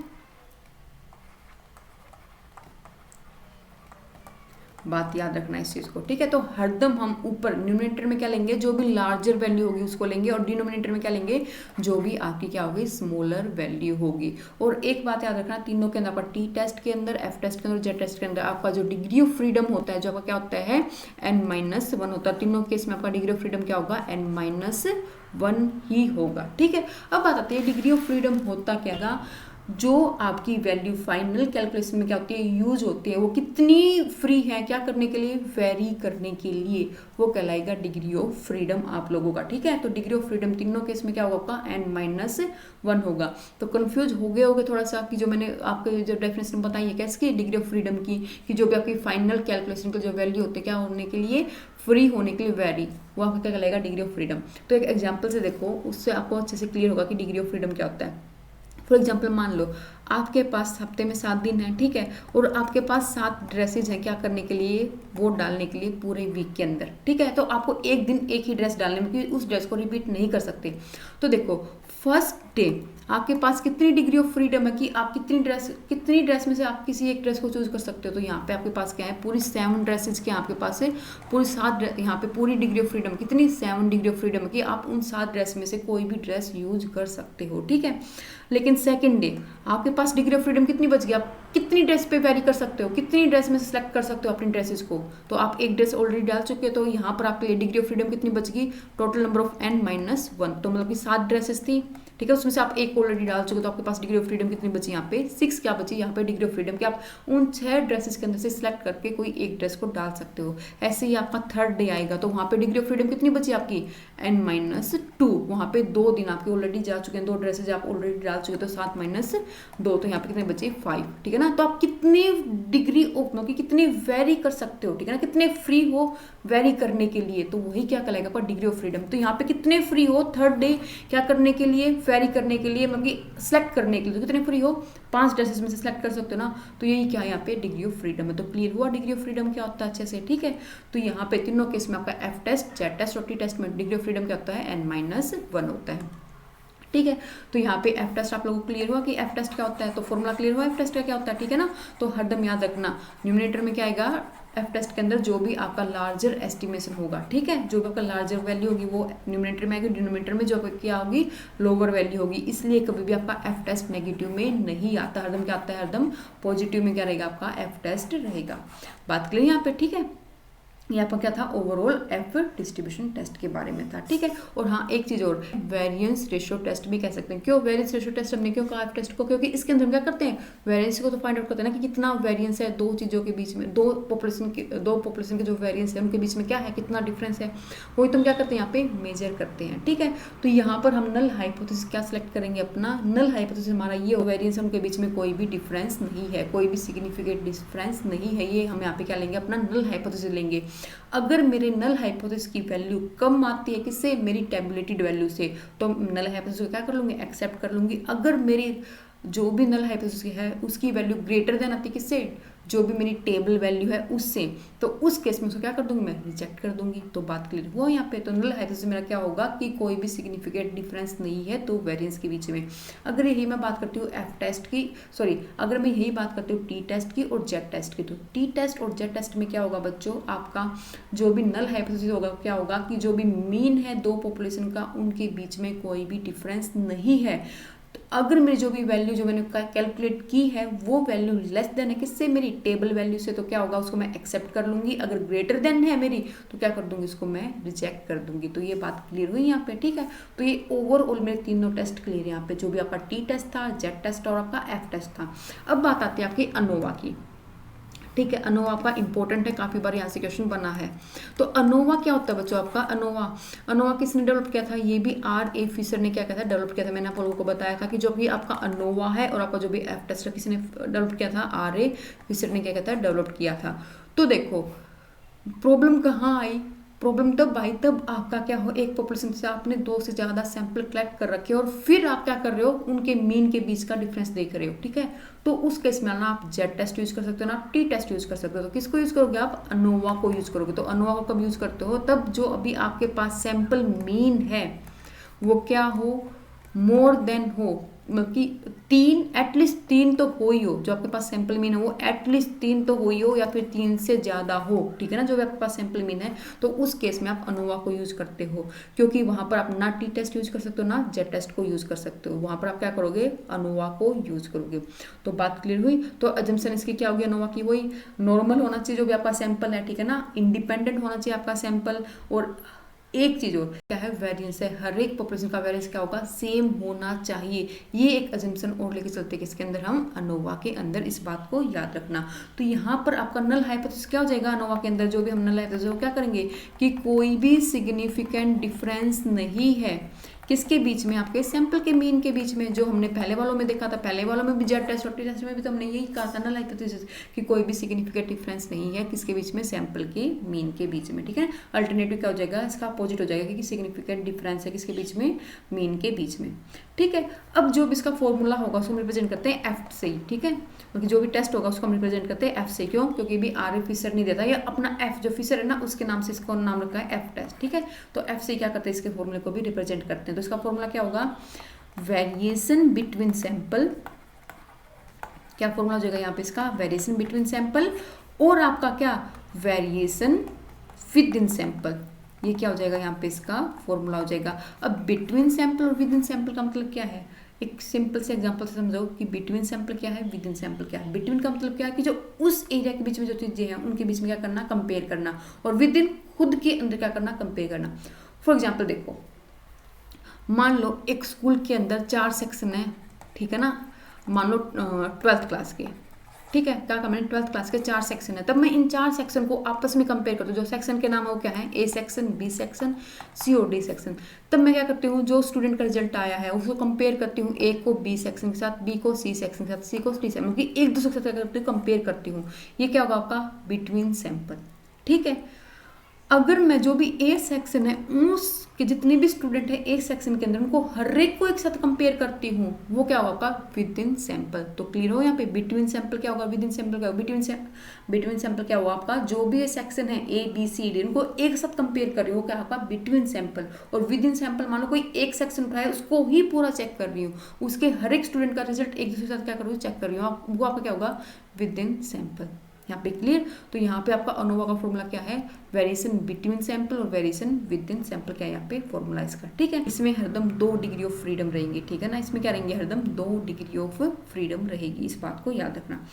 बात याद रखना इस चीज़ को। ठीक है, तो हरदम हम ऊपर न्यूमरेटर में क्या लेंगे, जो भी लार्जर वैल्यू होगी उसको लेंगे, और डिनोमिनेटर में क्या लेंगे, जो भी आपकी क्या होगी, स्मॉलर वैल्यू होगी। और एक बात याद रखना, तीनों के अंदर, टी टेस्ट के अंदर, एफ टेस्ट के अंदर, जेड टेस्ट के अंदर आपका जो डिग्री ऑफ फ्रीडम होता है, जो आपका क्या होता है, n-1 होता है। तीनों केस में आपका डिग्री ऑफ फ्रीडम क्या होगा, n-1 ही होगा। ठीक है, अब बात आती है डिग्री ऑफ फ्रीडम होता क्या है, जो आपकी वैल्यू फाइनल कैलकुलेशन में क्या होती है, यूज होती है, वो कितनी फ्री है क्या करने के लिए, वेरी करने के लिए, वो कहलाएगा डिग्री ऑफ फ्रीडम आप लोगों का। ठीक है, तो डिग्री ऑफ फ्रीडम तीनों केस में क्या होगा आपका, n-1 होगा। तो कंफ्यूज हो गए होगे थोड़ा सा कि जो मैंने आपको जो डेफिनेशन बताई है कैसे डिग्री ऑफ फ्रीडम की, कि जो भी आपकी फाइनल कैलकुलेशन का जो वैल्यू होते हैं क्या होने के लिए, फ्री होने के लिए, वेरी, वो आपका क्या कहलाएगा, डिग्री ऑफ फ्रीडम। तो एक एग्जाम्पल से देखो, उससे आपको अच्छे से क्लियर होगा कि डिग्री ऑफ फ्रीडम क्या होता है। फॉर एग्जाम्पल मान लो आपके पास हफ्ते में 7 दिन है, ठीक है, और आपके पास 7 ड्रेसेज हैं क्या करने के लिए, वोट डालने के लिए पूरे वीक के अंदर। ठीक है, तो आपको एक दिन एक ही ड्रेस डालने में, क्योंकि उस ड्रेस को रिपीट नहीं कर सकते। तो देखो फर्स्ट डे आपके पास कितनी डिग्री ऑफ फ्रीडम है कि आप कितनी ड्रेस में से आप किसी एक ड्रेस को चूज कर सकते हो। तो यहाँ पे आपके पास क्या है, पूरी 7 ड्रेसेज के आपके पास है, पूरी 7, यहाँ पे पूरी डिग्री ऑफ फ्रीडम कितनी, 7 डिग्री ऑफ फ्रीडम है कि आप उन 7 ड्रेस में से कोई भी ड्रेस यूज कर सकते हो। ठीक है, लेकिन सेकंड डे आपके पास डिग्री ऑफ फ्रीडम कितनी बच गई, आप कितनी ड्रेस पे वेरी कर सकते हो, कितनी ड्रेस में से सिलेक्ट कर सकते हो अपनी ड्रेसेस को। तो आप एक ड्रेस ऑलरेडी डाल चुके हो, तो यहाँ पर आपके लिए डिग्री ऑफ फ्रीडम कितनी बच गई, टोटल नंबर ऑफ n-1, तो मतलब कि 7 ड्रेसेस थी। ठीक है, उसमें से आप एक ऑलरेडी डाल चुके, तो आपके पास डिग्री ऑफ फ्रीडम कितनी बची, यहाँ पे 6 क्या बची, यहाँ पे डिग्री ऑफ फ्रीडम कि आप उन 6 ड्रेसेस के अंदर से सिलेक्ट करके कोई एक ड्रेस को डाल सकते हो। ऐसे ही आपका थर्ड डे आएगा, तो वहाँ पे डिग्री ऑफ फ्रीडम कितनी बची आपकी, n-2, वहाँ पे 2 दिन आपके ऑलरेडी जा चुके हैं, 2 ड्रेसेज आप ऑलरेडी डाल चुके, तो 7-2, तो यहाँ पे कितने बचे, 5। ठीक है ना, तो आप कितनी डिग्री ऑफ मतलब कि कितनी वेरी कर सकते हो, ठीक है ना, कितने फ्री हो वेरी करने के लिए, तो वही क्या कहलाएगा आपका डिग्री ऑफ फ्रीडम। तो यहाँ पे कितने फ्री हो थर्ड डे क्या करने के लिए, वेरी करने के लिए, मतलब कि सिलेक्ट करने के लिए, तो कितने फ्री हो, 5 ड्रेसेस में से सिलेक्ट कर सकते हो ना। तो यही क्या है यहाँ पे डिग्री ऑफ फ्रीडम है। तो क्लियर हुआ डिग्री ऑफ फ्रीडम क्या होता है अच्छे से। ठीक है, तो यहाँ पे तीनों केस में आपका एफ टेस्ट, जेड टेस्ट और टी टेस्ट में डिग्री ऑफ फ्रीडम क्या होता है, n-1 होता है। ठीक है, तो यहाँ पे एफ टेस्ट आप लोगों को क्लियर हुआ कि एफ टेस्ट क्या होता है, तो फॉर्मूला क्लियर हुआ एफ टेस्ट का क्या होता है। ठीक है ना, तो हरदम याद रखना न्यूमरेटर में क्या आएगा, एफ टेस्ट के अंदर जो भी आपका लार्जर एस्टिमेशन होगा, ठीक है, जो भी आपका लार्जर वैल्यू होगी वो न्यूमरेटर में आएगी, डिनोमिनेटर में जो क्या होगी, लोअर वैल्यू होगी। इसलिए कभी भी आपका एफ टेस्ट नेगेटिव में नहीं आता, हरदम क्या आता है, हरदम पॉजिटिव में क्या रहेगा आपका एफ टेस्ट रहेगा। बात क्लियर यहाँ पे। ठीक है, यहाँ पर क्या था, ओवरऑल एफ डिस्ट्रीब्यूशन टेस्ट के बारे में था। ठीक है, और हाँ एक चीज और, वेरिएंस रेशियो टेस्ट भी कह सकते हैं। क्यों वेरिएंस रेशियो टेस्ट हमने क्यों कहा एफ टेस्ट को, क्योंकि इसके अंदर हम क्या करते हैं, वेरिएंस को तो फाइंड आउट करते हैं ना कि कितना वेरिएंस है दो चीजों के बीच में, दो पॉपुलेशन के जो वेरिएंस है उनके बीच में क्या है, कितना डिफरेंस है, वही तुम क्या करते हैं यहाँ पे मेजर करते हैं। ठीक है, तो यहाँ पर हम नल हाइपोथेसिस क्या सिलेक्ट करेंगे, अपना नल हाइपोथेसिस हमारा ये वेरिएंस है उनके बीच में कोई भी डिफरेंस नहीं है, कोई भी सिग्निफिकेंट डिफरेंस नहीं है, ये हम यहाँ पे क्या लेंगे, अपना नल हाइपोथेसिस लेंगे। अगर मेरे नल हाइपोथेसिस की वैल्यू कम आती है किससे, मेरी टेबुलेटेड वैल्यू से, तो नल हाइपोथेसिस को क्या कर लूंगी, एक्सेप्ट कर लूंगी। अगर मेरी जो भी नल हाइपोथेसिस है उसकी वैल्यू ग्रेटर देन आती है किससे, जो भी मेरी टेबल वैल्यू है उससे, तो उस केस में उसको क्या कर दूंगी, मैं रिजेक्ट कर दूंगी। तो बात क्लियर हुआ यहाँ पे। तो नल हाइपोथेसिस मेरा क्या होगा कि कोई भी सिग्निफिकेंट डिफरेंस नहीं है तो वेरिएंस के बीच में। अगर यही मैं बात करती हूँ एफ टेस्ट की, सॉरी अगर मैं यही बात करती हूँ टी टेस्ट की और जेड टेस्ट की, तो टी टेस्ट और जेड टेस्ट में क्या होगा बच्चों, आपका जो भी नल हाइपोथेसिस होगा क्या होगा कि जो भी मीन है दो पॉपुलेशन का उनके बीच में कोई भी डिफरेंस नहीं है। तो अगर मेरी जो भी वैल्यू जो मैंने कैलकुलेट की है वो वैल्यू लेस देन है किससे, मेरी टेबल वैल्यू से, तो क्या होगा उसको मैं एक्सेप्ट कर लूंगी। अगर ग्रेटर देन है मेरी तो क्या कर दूंगी, उसको मैं रिजेक्ट कर दूंगी। तो ये बात क्लियर हुई यहाँ पे। ठीक है, तो ये ओवरऑल मेरे तीनों टेस्ट क्लियर है यहाँ पे, जो भी आपका टी टेस्ट था, जेड टेस्ट और आपका एफ टेस्ट था। अब बात आती है आपकी अनोवा की। ठीक है, अनोवा आपका इंपॉर्टेंट है, काफी बार यहाँ से क्वेश्चन बना है। तो अनोवा क्या होता है बच्चों आपका, अनोवा किसने डेवलप किया था, ये भी R.A. फिशर ने क्या किया था, डेवलप किया था। मैंने आप लोगों को बताया था कि जो भी आपका अनोवा है और आपका जो भी एफ टेस्ट है किसी ने डेवलप किया था, R.A. फिशर ने क्या किया था, डेवलप किया था। तो देखो प्रॉब्लम कहाँ आई, प्रॉब्लम तब भाई तब आपका क्या हो, एक पॉपुलेशन से आपने 2 से ज़्यादा सैंपल कलेक्ट कर रखे और फिर आप क्या कर रहे हो, उनके मीन के बीच का डिफरेंस देख रहे हो। ठीक है, तो उस केस में ना आप जेड टेस्ट यूज कर सकते हो ना टी टेस्ट यूज कर सकते हो। तो किसको यूज करोगे आप, अनोवा को यूज करोगे। तो अनोवा को कब यूज करते हो, तब जो अभी आपके पास सैंपल मीन है वो क्या हो, मोर देन हो, मतलब कि 3, एटलीस्ट 3 तो हो ही हो, जो आपके पास सैंपल मीन है वो एटलीस्ट 3 तो हो ही हो, या फिर 3 से ज़्यादा हो, ठीक है ना, जो भी आपके पास सैंपल मीन है। तो उस केस में आप अनोवा को यूज़ करते हो, क्योंकि वहाँ पर आप ना टी टेस्ट यूज़ कर सकते हो ना जेड टेस्ट को यूज़ कर सकते हो, वहाँ पर आप क्या करोगे, अनोवा को यूज़ करोगे। तो बात क्लियर हुई। तो अजम्पशन इसकी क्या होगी अनोवा की, वही नॉर्मल होना चाहिए जो भी आपका सैंपल है, ठीक है ना, इंडिपेंडेंट होना चाहिए आपका सैंपल, और एक चीज और क्या है, वेरिएंस है, हर एक पॉपुलेशन का वेरिएंस क्या होगा, सेम होना चाहिए। ये एक अजम्पशन और लेके चलते हैं किसके अंदर, हम अनोवा के अंदर, इस बात को याद रखना। तो यहाँ पर आपका नल हाइपोथेसिस क्या हो जाएगा अनोवा के अंदर, जो भी हम नल हाइपोथेसिस क्या करेंगे कि कोई भी सिग्निफिकेंट डिफरेंस नहीं है किसके बीच में, आपके सैंपल के मीन के बीच में, जो हमने पहले वालों में देखा था, पहले वालों में भी जेड टेस्ट और टी टेस्ट में भी तो हमने यही कहा था ना हाइपोथेसिस कि कोई भी सिग्निफिकेंट डिफरेंस नहीं है किसके बीच में, सैंपल के मीन के बीच में, ठीक है। अल्टरनेटिव क्या हो जाएगा, इसका अपोजिट हो जाएगा कि सिग्निफिकेंट डिफरेंस है किसके बीच में, मीन के बीच में, ठीक है। अब जो भी इसका फॉर्मूला होगा उसको हम रिप्रेजेंट करते हैं एफ से ही, ठीक है, क्योंकि जो भी टेस्ट होगा उसको हम रिप्रेजेंट करते हैं एफ से, क्यों, क्योंकि भी आर फिशर नहीं देता, या अपना एफ जो फिशर है ना उसके नाम से इसको नाम रखा है एफ टेस्ट, ठीक है। तो एफ से क्या करते हैं, इसके फॉर्मूले को भी रिप्रेजेंट करते हैं। तो इसका फॉर्मूला क्या होगा, वेरिएशन बिटवीन सैंपल, क्या फॉर्मूला हो जाएगा यहाँ पे इसका, वेरिएशन बिटवीन सैंपल, और आपका क्या, वेरिएशन विद इन सैंपल, ये क्या हो जाएगा यहाँ पे इसका फॉर्मूला हो जाएगा। अब बिटवीन सैंपल और विद इन सैंपल का मतलब क्या है, एक सिंपल से एग्जांपल से समझाओ कि बिटवीन सैंपल क्या है, विद इन सैंपल क्या है। बिटवीन का मतलब क्या है कि जो उस एरिया के बीच में जो चीजें हैं उनके बीच में क्या करना, कंपेयर करना, और विद इन खुद के अंदर क्या करना, कंपेयर करना। फॉर एग्जाम्पल देखो, मान लो एक स्कूल के अंदर 4 सेक्शन है, ठीक है ना, मान लो 12th क्लास के, ठीक है, क्या कहा मैंने, 12th क्लास के 4 सेक्शन है। तब मैं इन 4 सेक्शन को आपस में कंपेयर करती हूँ, जो सेक्शन के नाम है वो क्या है, ए सेक्शन, बी सेक्शन, सी और डी सेक्शन। तब मैं क्या करती हूँ, जो स्टूडेंट का रिजल्ट आया है उसको कंपेयर करती हूँ, ए को बी सेक्शन के साथ, बी को सी सेक्शन के साथ, सी को डी सेक्शन, मतलब एक दूसरे के साथ करती हूँ, कंपेयर करती हूँ। ये क्या होगा आपका बिटवीन सैंपल, ठीक है। अगर मैं जो भी ए सेक्शन है उसके जितने भी स्टूडेंट है ए सेक्शन के अंदर उनको हर एक को एक साथ कंपेयर करती हूँ, वो क्या होगा आपका विद इन सैंपल। तो क्लियर हो यहाँ पे, बिटवीन सैंपल क्या होगा, विद इन सैंपल क्या होगा, बिटवीन सैंपल क्या होगा आपका, जो भी सेक्शन है ए बी सी डी उनको एक साथ कंपेयर कर रही हूँ, क्या होगा बिटवीन सैंपल। और विद इन सैंपल मान लो कोई एक सेक्शन उठाए उसको ही पूरा चेक कर रही हूँ, उसके हर एक स्टूडेंट का रिजल्ट एक दूसरे के साथ क्या कर रही हूँ, चेक कर रही हूँ, वो आपका क्या होगा विद इन सैंपल। यहाँ पे क्लियर। तो यहाँ पे आपका अनोवा का फॉर्मूला क्या है, वेरिएशन बिटवीन सैंपल और वेरिएशन विद इन सैंपल, क्या है यहाँ पे फॉर्मूला इसका, ठीक है। इसमें हरदम 2 डिग्री ऑफ फ्रीडम रहेंगी, ठीक है ना, इसमें क्या रहेंगे, हरदम 2 डिग्री ऑफ फ्रीडम रहेगी, इस बात को याद रखना।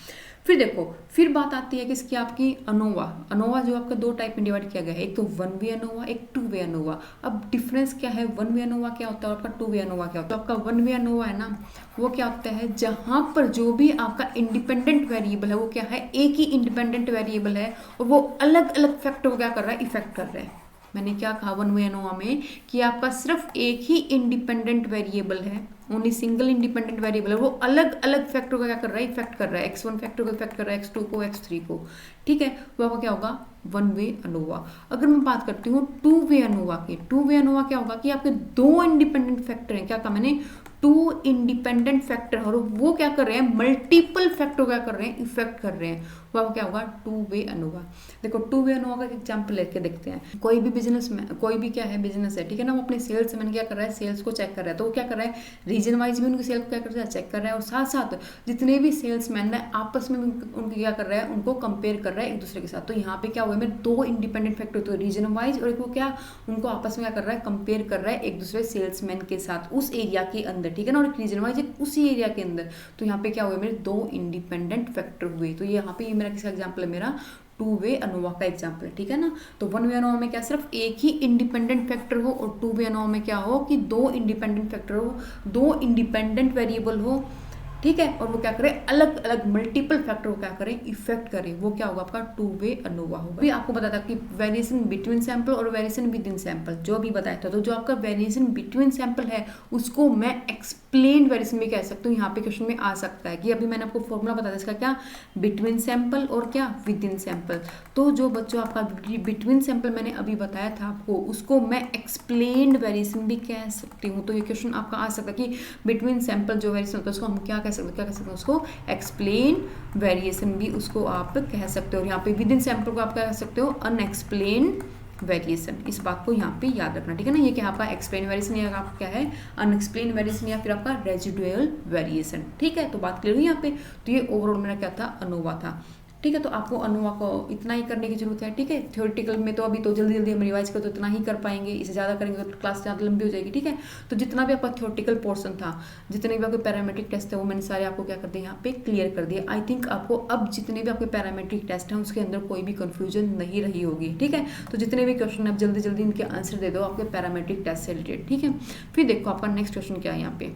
फिर देखो, फिर बात आती है कि इसकी आपकी अनोवा, अनोवा जो आपका 2 टाइप में डिवाइड किया गया है, एक तो 1 वे अनोवा, एक 2 वे अनोवा। अब डिफरेंस क्या है, 1 वे अनोवा क्या होता है और आपका 2 वे अनोवा क्या होता है। तो आपका 1 वे अनोवा है ना, वो क्या होता है, जहां पर जो भी आपका इंडिपेंडेंट वेरिएबल है वो क्या है, एक ही इंडिपेंडेंट वेरिएबल है और वो अलग अलग फैक्टर को क्या कर रहा है, इफेक्ट कर रहा है। मैंने क्या कहा 1 वे अनोवा में कि आपका सिर्फ एक ही इंडिपेंडेंट वेरिएबल है, ओनली सिंगल इंडिपेंडेंट वेरिएबल है, वो अलग अलग फैक्टर को क्या कर रहा है, इफेक्ट कर रहा है, x1 फैक्टर को इफेक्ट कर रहा है, x2 को, x3 को, ठीक है। वो आपका क्या होगा 1 वे अनोवा। अगर मैं बात करती हूँ 2 वे अनोवा की, 2 वे अनोवा क्या होगा कि आपके 2 इंडिपेंडेंट फैक्टर हैं, क्या कहा मैंने, 2 इंडिपेंडेंट फैक्टर, और वो क्या कर रहे हैं, मल्टीपल फैक्टर क्या कर रहे हैं, इफेक्ट कर रहे हैं, वो क्या होगा 2 वे अनोवा। देखो 2 वे अनोवा का एग्जांपल लेके देखते हैं। कोई भी बिजनेस में, कोई भी क्या है बिजनेस है, ठीक है ना, वो अपने सेल्स मैन क्या कर रहा है, सेल्स को चेक कर रहा है। तो वो क्या कर रहा है, रीजन वाइज भी उनकी सेल्स को क्या कर रहा है, चेक कर रहा है, और साथ साथ जितने भी सेल्समैन है आपस में उनकी क्या कर रहा है, उनको कंपेयर कर रहा है एक दूसरे के साथ। तो यहाँ पे क्या हुआ, मेरे 2 इंडिपेंडेंट फैक्टर, तो रीजन वाइज और एक वो क्या, उनको आपस में क्या कर रहा है, कंपेयर कर रहा है एक दूसरे सेल्समैन के साथ उस एरिया के अंदर, ठीक है ना, और एक रीजन वाइज एक उसी एरिया के अंदर। तो यहाँ पे क्या हुए, मेरे 2 इंडिपेंडेंट फैक्टर हुए। तो ये यहाँ पे मेरा किसका एग्जाम्पल है, मेरा 2 वे अनोवा का एग्जाम्पल है, ठीक है ना। तो 1 वे अनोवा में क्या सिर्फ एक ही इंडिपेंडेंट फैक्टर हो, और 2 वे अनोवा में क्या हो कि 2 इंडिपेंडेंट फैक्टर हो, 2 इंडिपेंडेंट वेरिएबल हो, ठीक है, और वो क्या करे, अलग अलग मल्टीपल फैक्टर को क्या करें, इफेक्ट करें, वो क्या होगा आपका 2 वे अनोवा होगा। भी आपको बताया था कि वेरिएशन बिटवीन सैंपल और वेरिएशन विद इन सैंपल जो भी बताया था। तो जो आपका वेरिएशन बिटवीन सैंपल है उसको मैं एक्सप्लेन वेरिएशन भी कह सकती हूँ, यहाँ पे क्वेश्चन में आ सकता है कि अभी मैंने आपको फॉर्मूला बताया इसका, क्या बिटवीन सैंपल और क्या विद इन सैंपल। तो जो बच्चों आपका बिटवीन सैंपल मैंने अभी बताया था आपको, उसको मैं एक्सप्लेन्ड वेरिएशन भी कह सकती हूँ। तो ये क्वेश्चन आपका आ सकता है कि बिटवीन सैंपल जो वेरिएशन होता है उसको हम क्या कह सकते हैं, उसको एक्सप्लेन वेरिएशन भी उसको आप कह सकते हो। यहाँ पे विद इन सैंपल को आप क्या कह सकते हो, अनएक्सप्लेन वेरिएशन, इस बात को यहाँ पे याद रखना, ठीक है ना। ये क्या आपका एक्सप्लेन वेरिएशन या आपका क्या है अनएक्सप्लेन वेरिएशन या फिर आपका रेजिडुअल वेरिएशन, ठीक है। तो बात क्लियर हुई यहाँ पे। तो ये ओवरऑल मेरा क्या था, अनोवा था, ठीक है। तो आपको अनोवा को इतना ही करने की जरूरत है, ठीक है। थ्योरेटिकल में तो अभी तो जल्दी जल्दी हम रिवाइज कर तो इतना ही कर पाएंगे, इससे ज़्यादा करेंगे तो क्लास ज़्यादा लंबी हो जाएगी, ठीक है। तो जितना भी आपका थ्योरेटिकल पोर्शन था, जितने भी आपके पैरामेट्रिक टेस्ट है वो मैंने सारे आपको क्या कर दिए यहाँ पे क्लियर कर दिए। आई थिंक आपको अब जितने भी आपके पैरामेट्रिक टेस्ट हैं उसके अंदर कोई भी कन्फ्यूजन नहीं रही होगी, ठीक है। तो जितने भी क्वेश्चन आप जल्दी जल्दी इनके आंसर दे दो आपके पैरामेट्रिक टेस्ट से रिलेटेड, ठीक है। फिर देखो आपका नेक्स्ट क्वेश्चन क्या है यहाँ पे।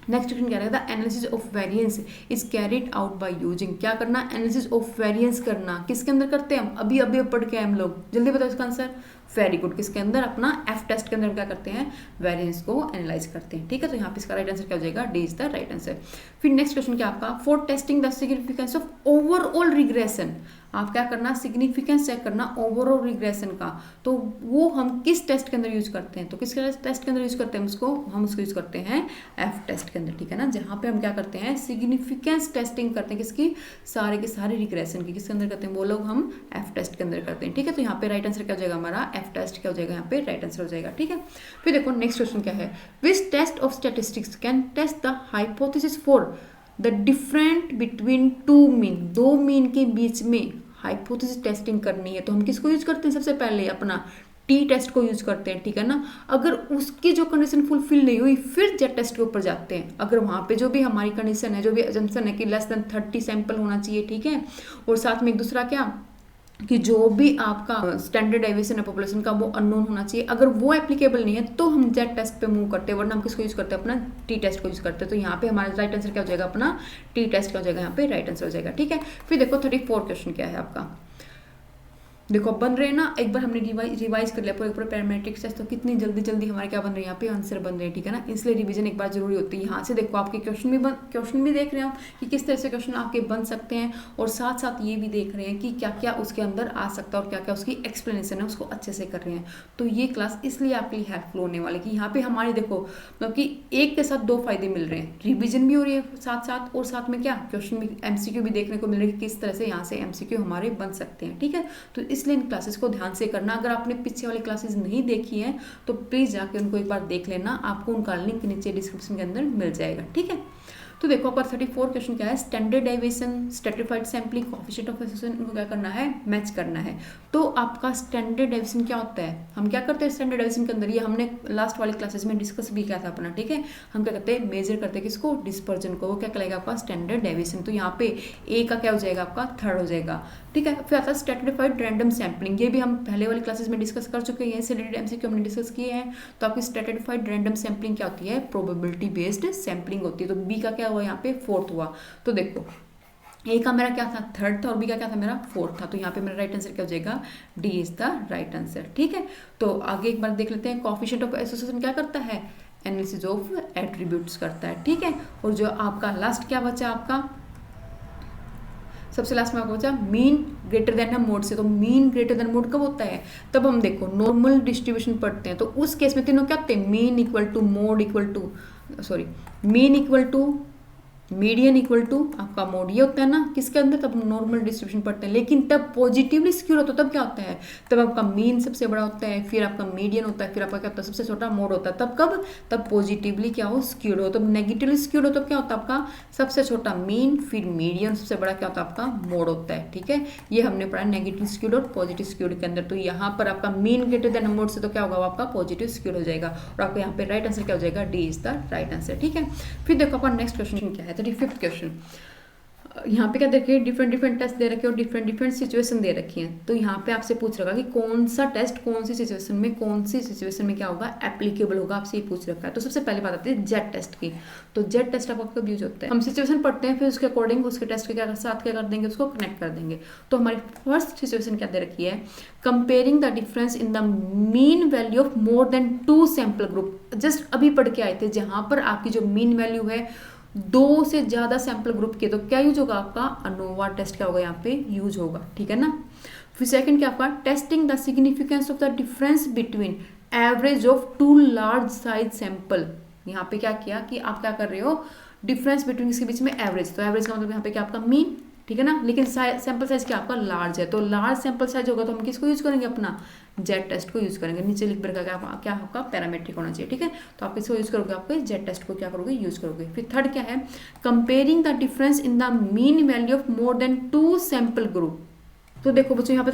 नेक्स्ट क्वेश्चन क्या रहेगा, the analysis of variance is carried out by using, क्या करना, एनालिसिस ऑफ वेरिएंस करना, किसके अंदर करते हैं हम, अभी अभी पढ़ के हम लोग, जल्दी बताओ इसका आंसर। वेरी गुड, किसके अंदर, अपना एफ टेस्ट के अंदर क्या करते हैं, वेरिएंस को एनालाइज करते हैं, ठीक है। तो यहाँ पे इसका राइट आंसर क्या हो जाएगा, D is the right answer. फिर नेक्स्ट क्वेश्चन क्या आपका, for testing the significance of overall regression, आप क्या करना, सिग्निफिकेंस चेक करना ओवरऑल रिग्रेशन का, तो वो हम किस टेस्ट के अंदर यूज करते हैं, तो किस टेस्ट के अंदर यूज करते हैं उसको, हम उसको यूज करते हैं एफ टेस्ट के अंदर, ठीक है ना। जहाँ पे हम क्या करते हैं, सिग्निफिकेंस टेस्टिंग करते हैं, किसकी, सारे के सारे रिग्रेशन की, किसके अंदर करते हैं, वो लोग हम एफ टेस्ट के अंदर करते हैं, ठीक है। तो यहाँ पे राइट आंसर क्या हो जाएगा हमारा, एफ टेस्ट क्या हो जाएगा यहाँ पे राइट आंसर हो जाएगा, ठीक है। फिर देखो नेक्स्ट क्वेश्चन क्या है, which test of statistics can test the hypothesis for the different between two mean, दो मीन के बीच में हाइपोथेसिस टेस्टिंग करनी है, तो हम किसको यूज करते हैं, सबसे पहले अपना टी टेस्ट को यूज करते हैं, ठीक है ना। अगर उसकी जो कंडीशन फुलफिल नहीं हुई फिर जेड टेस्ट के ऊपर जाते हैं, अगर वहां पे जो भी हमारी कंडीशन है, जो भी अजम्पशन है कि लेस देन 30 सैंपल होना चाहिए, ठीक है, और साथ में एक दूसरा क्या कि जो भी आपका स्टैंडर्ड डेविएशन है पॉपुलेशन का वो अननोन होना चाहिए, अगर वो एप्लीकेबल नहीं है तो हम जेड टेस्ट पे मूव करते हैं, वरना हम किसको यूज करते हैं, अपना टी टेस्ट को यूज करते हैं। तो यहाँ पे हमारा राइट आंसर क्या हो जाएगा, अपना टी टेस्ट क्या हो जाएगा, यहाँ पे राइट आंसर हो जाएगा, ठीक है। फिर देखो 34 क्वेश्चन क्या है आपका, देखो बन रहे हैं ना, एक बार हमने रिवाइज कर लिया पूरे पैरामेट्रिक टेस्ट, तो कितनी जल्दी जल्दी हमारे क्या बन रहे हैं, यहाँ पे आंसर बन रहे हैं, ठीक है ना। इसलिए रिवीजन एक बार जरूरी होती है। यहाँ से देखो आपके क्वेश्चन भी देख रहे हो कि किस तरह से क्वेश्चन आपके बन सकते हैं, और साथ साथ ये भी देख रहे हैं कि क्या क्या उसके अंदर आ सकता है और क्या क्या उसकी एक्सप्लेनेशन है, उसको अच्छे से कर रहे हैं। तो ये क्लास इसलिए आपके लिए हेल्पफुल होने वाली कि यहाँ पे हमारे देखो मतलब कि एक के साथ दो फायदे मिल रहे हैं, रिविजन भी हो रही है साथ साथ, और साथ में क्या क्वेश्चन भी एमसीक्यू भी देखने को मिल रही है कि किस तरह से यहाँ से एमसीक्यू हमारे बन सकते हैं, ठीक है। तो इसलिए इन क्लासेस को ध्यान से करना। अगर आपने पीछे वाली क्लासेस नहीं देखी हैं तो प्लीज जाके उनको एक बार देख लेना, आपको उनका लिंक नीचे डिस्क्रिप्शन के अंदर मिल जाएगा, ठीक है। तो देखो आपका 34 क्वेश्चन क्या है, standard deviation, stratified sampling, coefficient of association, इनको क्या करना है, मैच करना है। तो आपका स्टैंडर्ड डेविएशन क्या होता है, हम क्या करते हैं स्टैंडर्ड डेविएशन के अंदर, ये हमने लास्ट वाली क्लासेस में डिस्कस भी किया था अपना, ठीक है। हम क्या करते हैं, मेजर करते हैं किसको, डिस्पर्जन को, वो क्या कहलाएगा आपका स्टैंडर्ड डेविएशन। तो यहाँ पे ए का क्या हो जाएगा, आपका थर्ड हो जाएगा, ठीक है। फिर आता है स्ट्रैटिफाइड रैंडम सैंपलिंग, ये भी हम पहले वाली क्लासेस में डिस्कस कर चुके हैं, इससे रिलेटेड एमसीक्यू हमने डिस्कस किए हैं। तो आपकी स्ट्रैटिफाइड रैंडम सैंपलिंग क्या होती है, प्रोबेबिलिटी बेस्ड सैंपलिंग होती है। तो बी का क्या हुआ यहाँ पे, फोर्थ हुआ। तो देखो ए का मेरा क्या था, थर्ड था, और बी का क्या था, मेरा फोर्थ था। तो यहाँ पे मेरा राइट आंसर क्या हो जाएगा, D is the right answer, ठीक है। तो आगे एक बार देख लेते हैं, कोएफिशिएंट ऑफ एसोसिएशन क्या करता है, एनालिसिस ऑफ एट्रीब्यूट्स करता है, ठीक है। और जो आपका लास्ट क्या बचा, आपका सबसे लास्ट में आपको बचा मीन ग्रेटर देन हम मोड से। तो मीन ग्रेटर देन मोड कब होता है, तब हम देखो नॉर्मल डिस्ट्रीब्यूशन पढ़ते हैं। तो उस केस में तीनों क्या होते हैं, mean equal to mode equal to mean equal to median equal to आपका मोड, ये होता है ना किसके अंदर, तब हम नॉर्मल डिस्ट्रीब्यूशन पढ़ते हैं। लेकिन तब पॉजिटिवली स्क्यूड होता है, तब क्या होता है, तब आपका मीन सबसे बड़ा होता है, फिर आपका मीडियन होता है, फिर आपका क्या होता है, सबसे छोटा मोड होता है। तब कब, तब पॉजिटिवली क्या हो, स्क्यूड हो। तब नेगेटिवली स्क्यूड हो तब क्या होता है, आपका सबसे छोटा मीन, फिर मीडियन, सबसे बड़ा क्या होता है, आपका मोड होता है, ठीक है। ये हमने पढ़ा नेगेटिव स्क्यूड और पॉजिटिव स्क्यूड के अंदर। तो यहाँ पर आपका मीन ग्रेटर देन मोड से तो क्या होगा, आपका पॉजिटिव स्क्यूड हो जाएगा, और आपका यहाँ पे राइट आंसर क्या हो जाएगा, D is the right answer, ठीक है। फिर देखो आपका नेक्स्ट क्वेश्चन क्या है, 35th क्वेश्चन। यहाँ पे क्या देखिए, डिफरेंट टेस्ट दे रखे और डिफरेंट सिचुएशन दे रखी हैं। तो यहाँ पे आपसे पूछ रखा कि कौन सा टेस्ट कौन सी सिचुएशन में क्या होगा, एप्लीकेबल होगा, आपसे ये पूछ रखा है। तो सबसे पहले बात आती है जेड टेस्ट की। तो जेड टेस्ट आपका कब यूज होता है, हम सिचुएशन पढ़ते हैं, फिर उसके अकॉर्डिंग उसके टेस्ट के साथ क्या कर देंगे, उसको कनेक्ट कर देंगे। तो हमारी फर्स्ट सिचुएशन क्या दे रखी है, comparing the difference in the mean value of more than 2 sample group. Just अभी पढ़ के आए थे, जहां पर आपकी जो मीन वैल्यू है 2 से ज्यादा सैंपल ग्रुप के, तो क्या यूज होगा, आपका अनोवा टेस्ट क्या होगा, यहाँ पे यूज होगा, ठीक है ना। फिर सेकंड क्या आपका, testing the significance of the difference between average of 2 large size sample. यहाँ पे क्या किया कि आप क्या कर रहे हो, डिफरेंस बिटवीन इसके बीच में एवरेज, तो एवरेज का मतलब यहाँ पे क्या आपका मीन, ठीक है ना। लेकिन सैंपल साइज क्या आपका लार्ज है, तो लार्ज सैंपल साइज होगा तो हम किसको यूज करेंगे, अपना जेड टेस्ट को यूज करेंगे। नीचे लिख कर क्या आपका पैरामेट्रिक होना चाहिए, ठीक है। तो आप इसको यूज करोगे, आपके जेड टेस्ट को क्या करोगे, यूज करोगे। फिर थर्ड क्या है, comparing the difference in the mean value of more than 2 sample group. तो देखो बच्चों यहाँ पे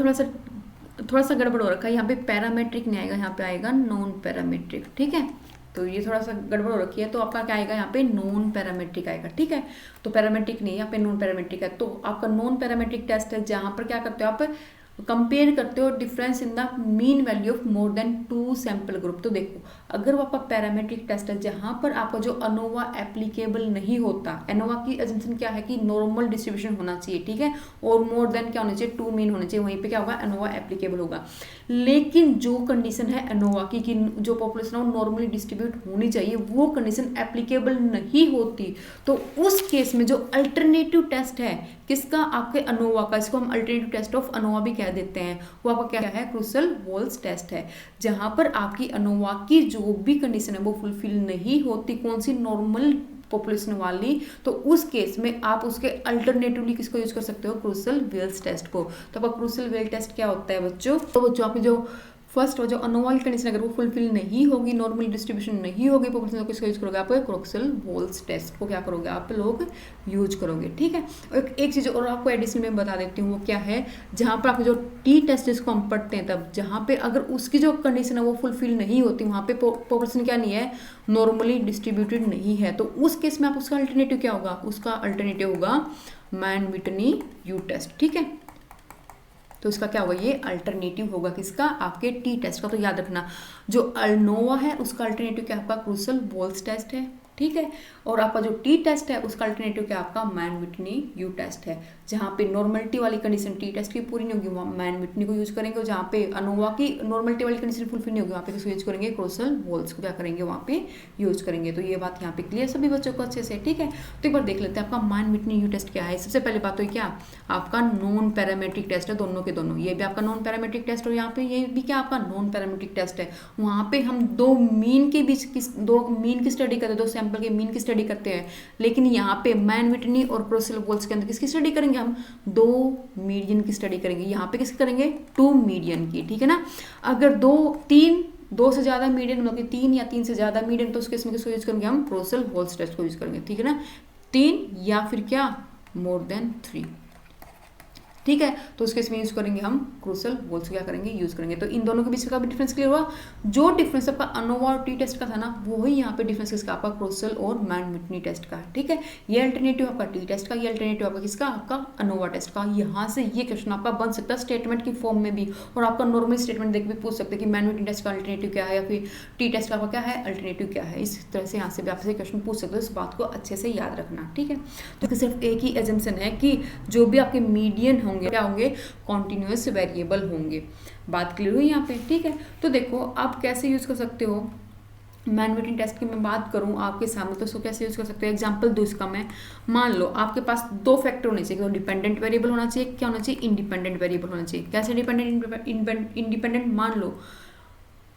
थोड़ा सा गड़बड़ हो रखा है, यहाँ पे पैरामेट्रिक नहीं आएगा, यहाँ पे आएगा नॉन पैरामेट्रिक, ठीक है। तो ये थोड़ा सा गड़बड़ हो रखी है, तो आपका क्या आएगा, यहाँ पे नॉन पैरामेट्रिक आएगा, ठीक है। तो पैरामेट्रिक नहीं है, यहाँ पे नॉन पैरामेट्रिक है। तो आपका नॉन पैरामेट्रिक टेस्ट है जहाँ पर क्या करते हो, आप कंपेयर करते हो difference in the mean value of more than 2 sample group. तो देखो अगर वो आपका पैरामेट्रिक टेस्ट है जहां पर आपका जो अनोवा एप्लीकेबल नहीं होता, एनोवा की एजम्पशन क्या है कि नॉर्मल डिस्ट्रीब्यूशन होना चाहिए, ठीक है, और मोर देन क्या होना चाहिए, 2 मीन होना चाहिए, वहीं पे क्या होगा, अनोवा एप्लीकेबल होगा। लेकिन जो कंडीशन है अनोवा की कि जो पॉपुलेशन है वो नॉर्मली डिस्ट्रीब्यूट होनी चाहिए, वो कंडीशन एप्लीकेबल नहीं होती, तो उस केस में जो अल्टरनेटिव टेस्ट है किसका, आपके अनोवा का, इसको हम अल्टरनेटिव टेस्ट ऑफ अनोवा भी कह देते हैं, वो आपका क्या है, क्रूसल वॉल्स टेस्ट है। जहां पर आपकी अनोवा की जो भी कंडीशन है वो फुलफिल नहीं होती, कौन सी, नॉर्मल पॉपुलेशन वाली, तो उस केस में आप उसके अल्टरनेटिवली किसको यूज कर सकते हो, क्रूसल वेल्स टेस्ट को। तो आपका क्रूसल वेल टेस्ट क्या होता है बच्चों, तो बच्चों आपने जो फर्स्ट जो अनोवा कंडीशन अगर वो फुलफिल नहीं होगी, नॉर्मल डिस्ट्रीब्यूशन नहीं होगी पॉपुलेशन, तो किसको यूज करोगे, आप क्रूसल वॉल्स टेस्ट को क्या करोगे, आप लोग यूज करोगे, ठीक है। एक चीज और आपको एडिशनल में बता देती हूँ, वो क्या है, जहाँ पर आपको जो टी टेस्ट जिसको हम पढ़ते हैं तब जहाँ पे अगर उसकी जो कंडीशन है वो फुलफिल नहीं होती, वहाँ पे पॉपुलेशन क्या नहीं है, नॉर्मली डिस्ट्रीब्यूटेड नहीं है, तो उस केस में आप उसका अल्टरनेटिव क्या होगा, उसका अल्टरनेटिव होगा मैन विटनी यू टेस्ट, ठीक है। तो इसका क्या होगा, ये अल्टरनेटिव होगा किसका, आपके टी टेस्ट का। तो याद रखना जो अनोवा है उसका अल्टरनेटिव क्या आपका क्रूसल वॉल्स टेस्ट है, ठीक है, और आपका जो टी टेस्ट है उसका अल्टरनेटिव क्या आपका मैन विटनी यू टेस्ट है। जहाँ पे नॉर्मलिटी वाली कंडीशन टी टेस्ट की पूरी नहीं होगी वहाँ मैन विटनी को यूज करेंगे, और जहाँ पे अनोवा की नॉर्मलिटी वाली कंडीशन फुलफिल नहीं होगी वहाँ पे किसको यूज करेंगे, क्रूसल वॉल्स को क्या करेंगे, वहाँ पे यूज करेंगे। तो ये बात यहाँ पे क्लियर सभी बच्चों को अच्छे से, ठीक है। तो एक बार देख लेते हैं आपका मैन विटनी यू टेस्ट क्या है। सबसे पहले बात तो क्या, आपका नॉन पैरामेट्रिक टेस्ट है, दोनों के दोनों, ये भी आपका नॉन पैरामेट्रिक टेस्ट और यहाँ पे ये भी क्या आपका नॉन पैरामेट्रिक टेस्ट है। वहाँ पे हम दो मीन के बीच दो मीन की स्टडी करते हैं, दो सैंपल के मीन की स्टडी करते हैं, लेकिन यहाँ पे मैन विटनी और क्रूसल वॉल्स के अंदर किसकी स्टडी करेंगे, हम 2 मीडियन की स्टडी करेंगे। यहाँ पे किसकी करेंगे, 2 मीडियन की, ठीक है ना। अगर 2 से ज्यादा मीडियन, मतलब 3 या 3 से ज्यादा मीडियन, तो उसके इसमें किसको यूज करेंगे, हम क्रूसल वॉल्स टेस्ट को यूज करेंगे, ठीक है ना। 3 या फिर क्या मोर देन 3, ठीक है, तो उसके इसमें यूज करेंगे हम क्रूसल वॉल्स क्या करेंगे, यूज करेंगे। तो इन दोनों के बीच का भी डिफरेंस क्लियर हुआ। जो डिफरेंस आपका अनोवा और टी टेस्ट का था ना, वो ही यहाँ पे डिफरेंस किसका, आपका क्रूसल और मैन विटनी टेस्ट का, ठीक है। ये अल्टरनेटिव आपका टी टेस्ट का, ये अल्टरनेटिव आपका किसका, आपका अनोवा टेस्ट का। यहाँ से ये क्वेश्चन आपका बन सकता है स्टेटमेंट की फॉर्म में भी, और आपका नॉर्मल स्टेटमेंट देख भी पूछ सकते हैं कि मैन विटनी टेस्ट का अल्टरनेटिव क्या है, या फिर टी टेस्ट का क्या है, अल्टरनेटिव क्या है। इस तरह से यहाँ से भी आपसे क्वेश्चन पूछ सकते हो, इस बात को अच्छे से याद रखना, ठीक है। तो सिर्फ एक ही एजम्पशन है कि जो भी आपके मीडियन होंगे क्या होंगे, कॉन्टिन्यूअस वेरिएबल होंगे। बात क्लियर हुई यहाँ पे, ठीक है। तो देखो आप कैसे यूज कर सकते हो मैन विटनी टेस्ट की मैं बात करूं आपके सामने, तो उसको कैसे यूज कर सकते हो, एग्जांपल दो इसका मैं। मान लो आपके पास 2 फैक्टर होने चाहिए, तो डिपेंडेंट वेरिएबल होना चाहिए, क्या होना चाहिए, इंडिपेंडेंट वेरिएबल होना चाहिए। कैसे डिपेंडेंट इंडिपेंडेंट, मान लो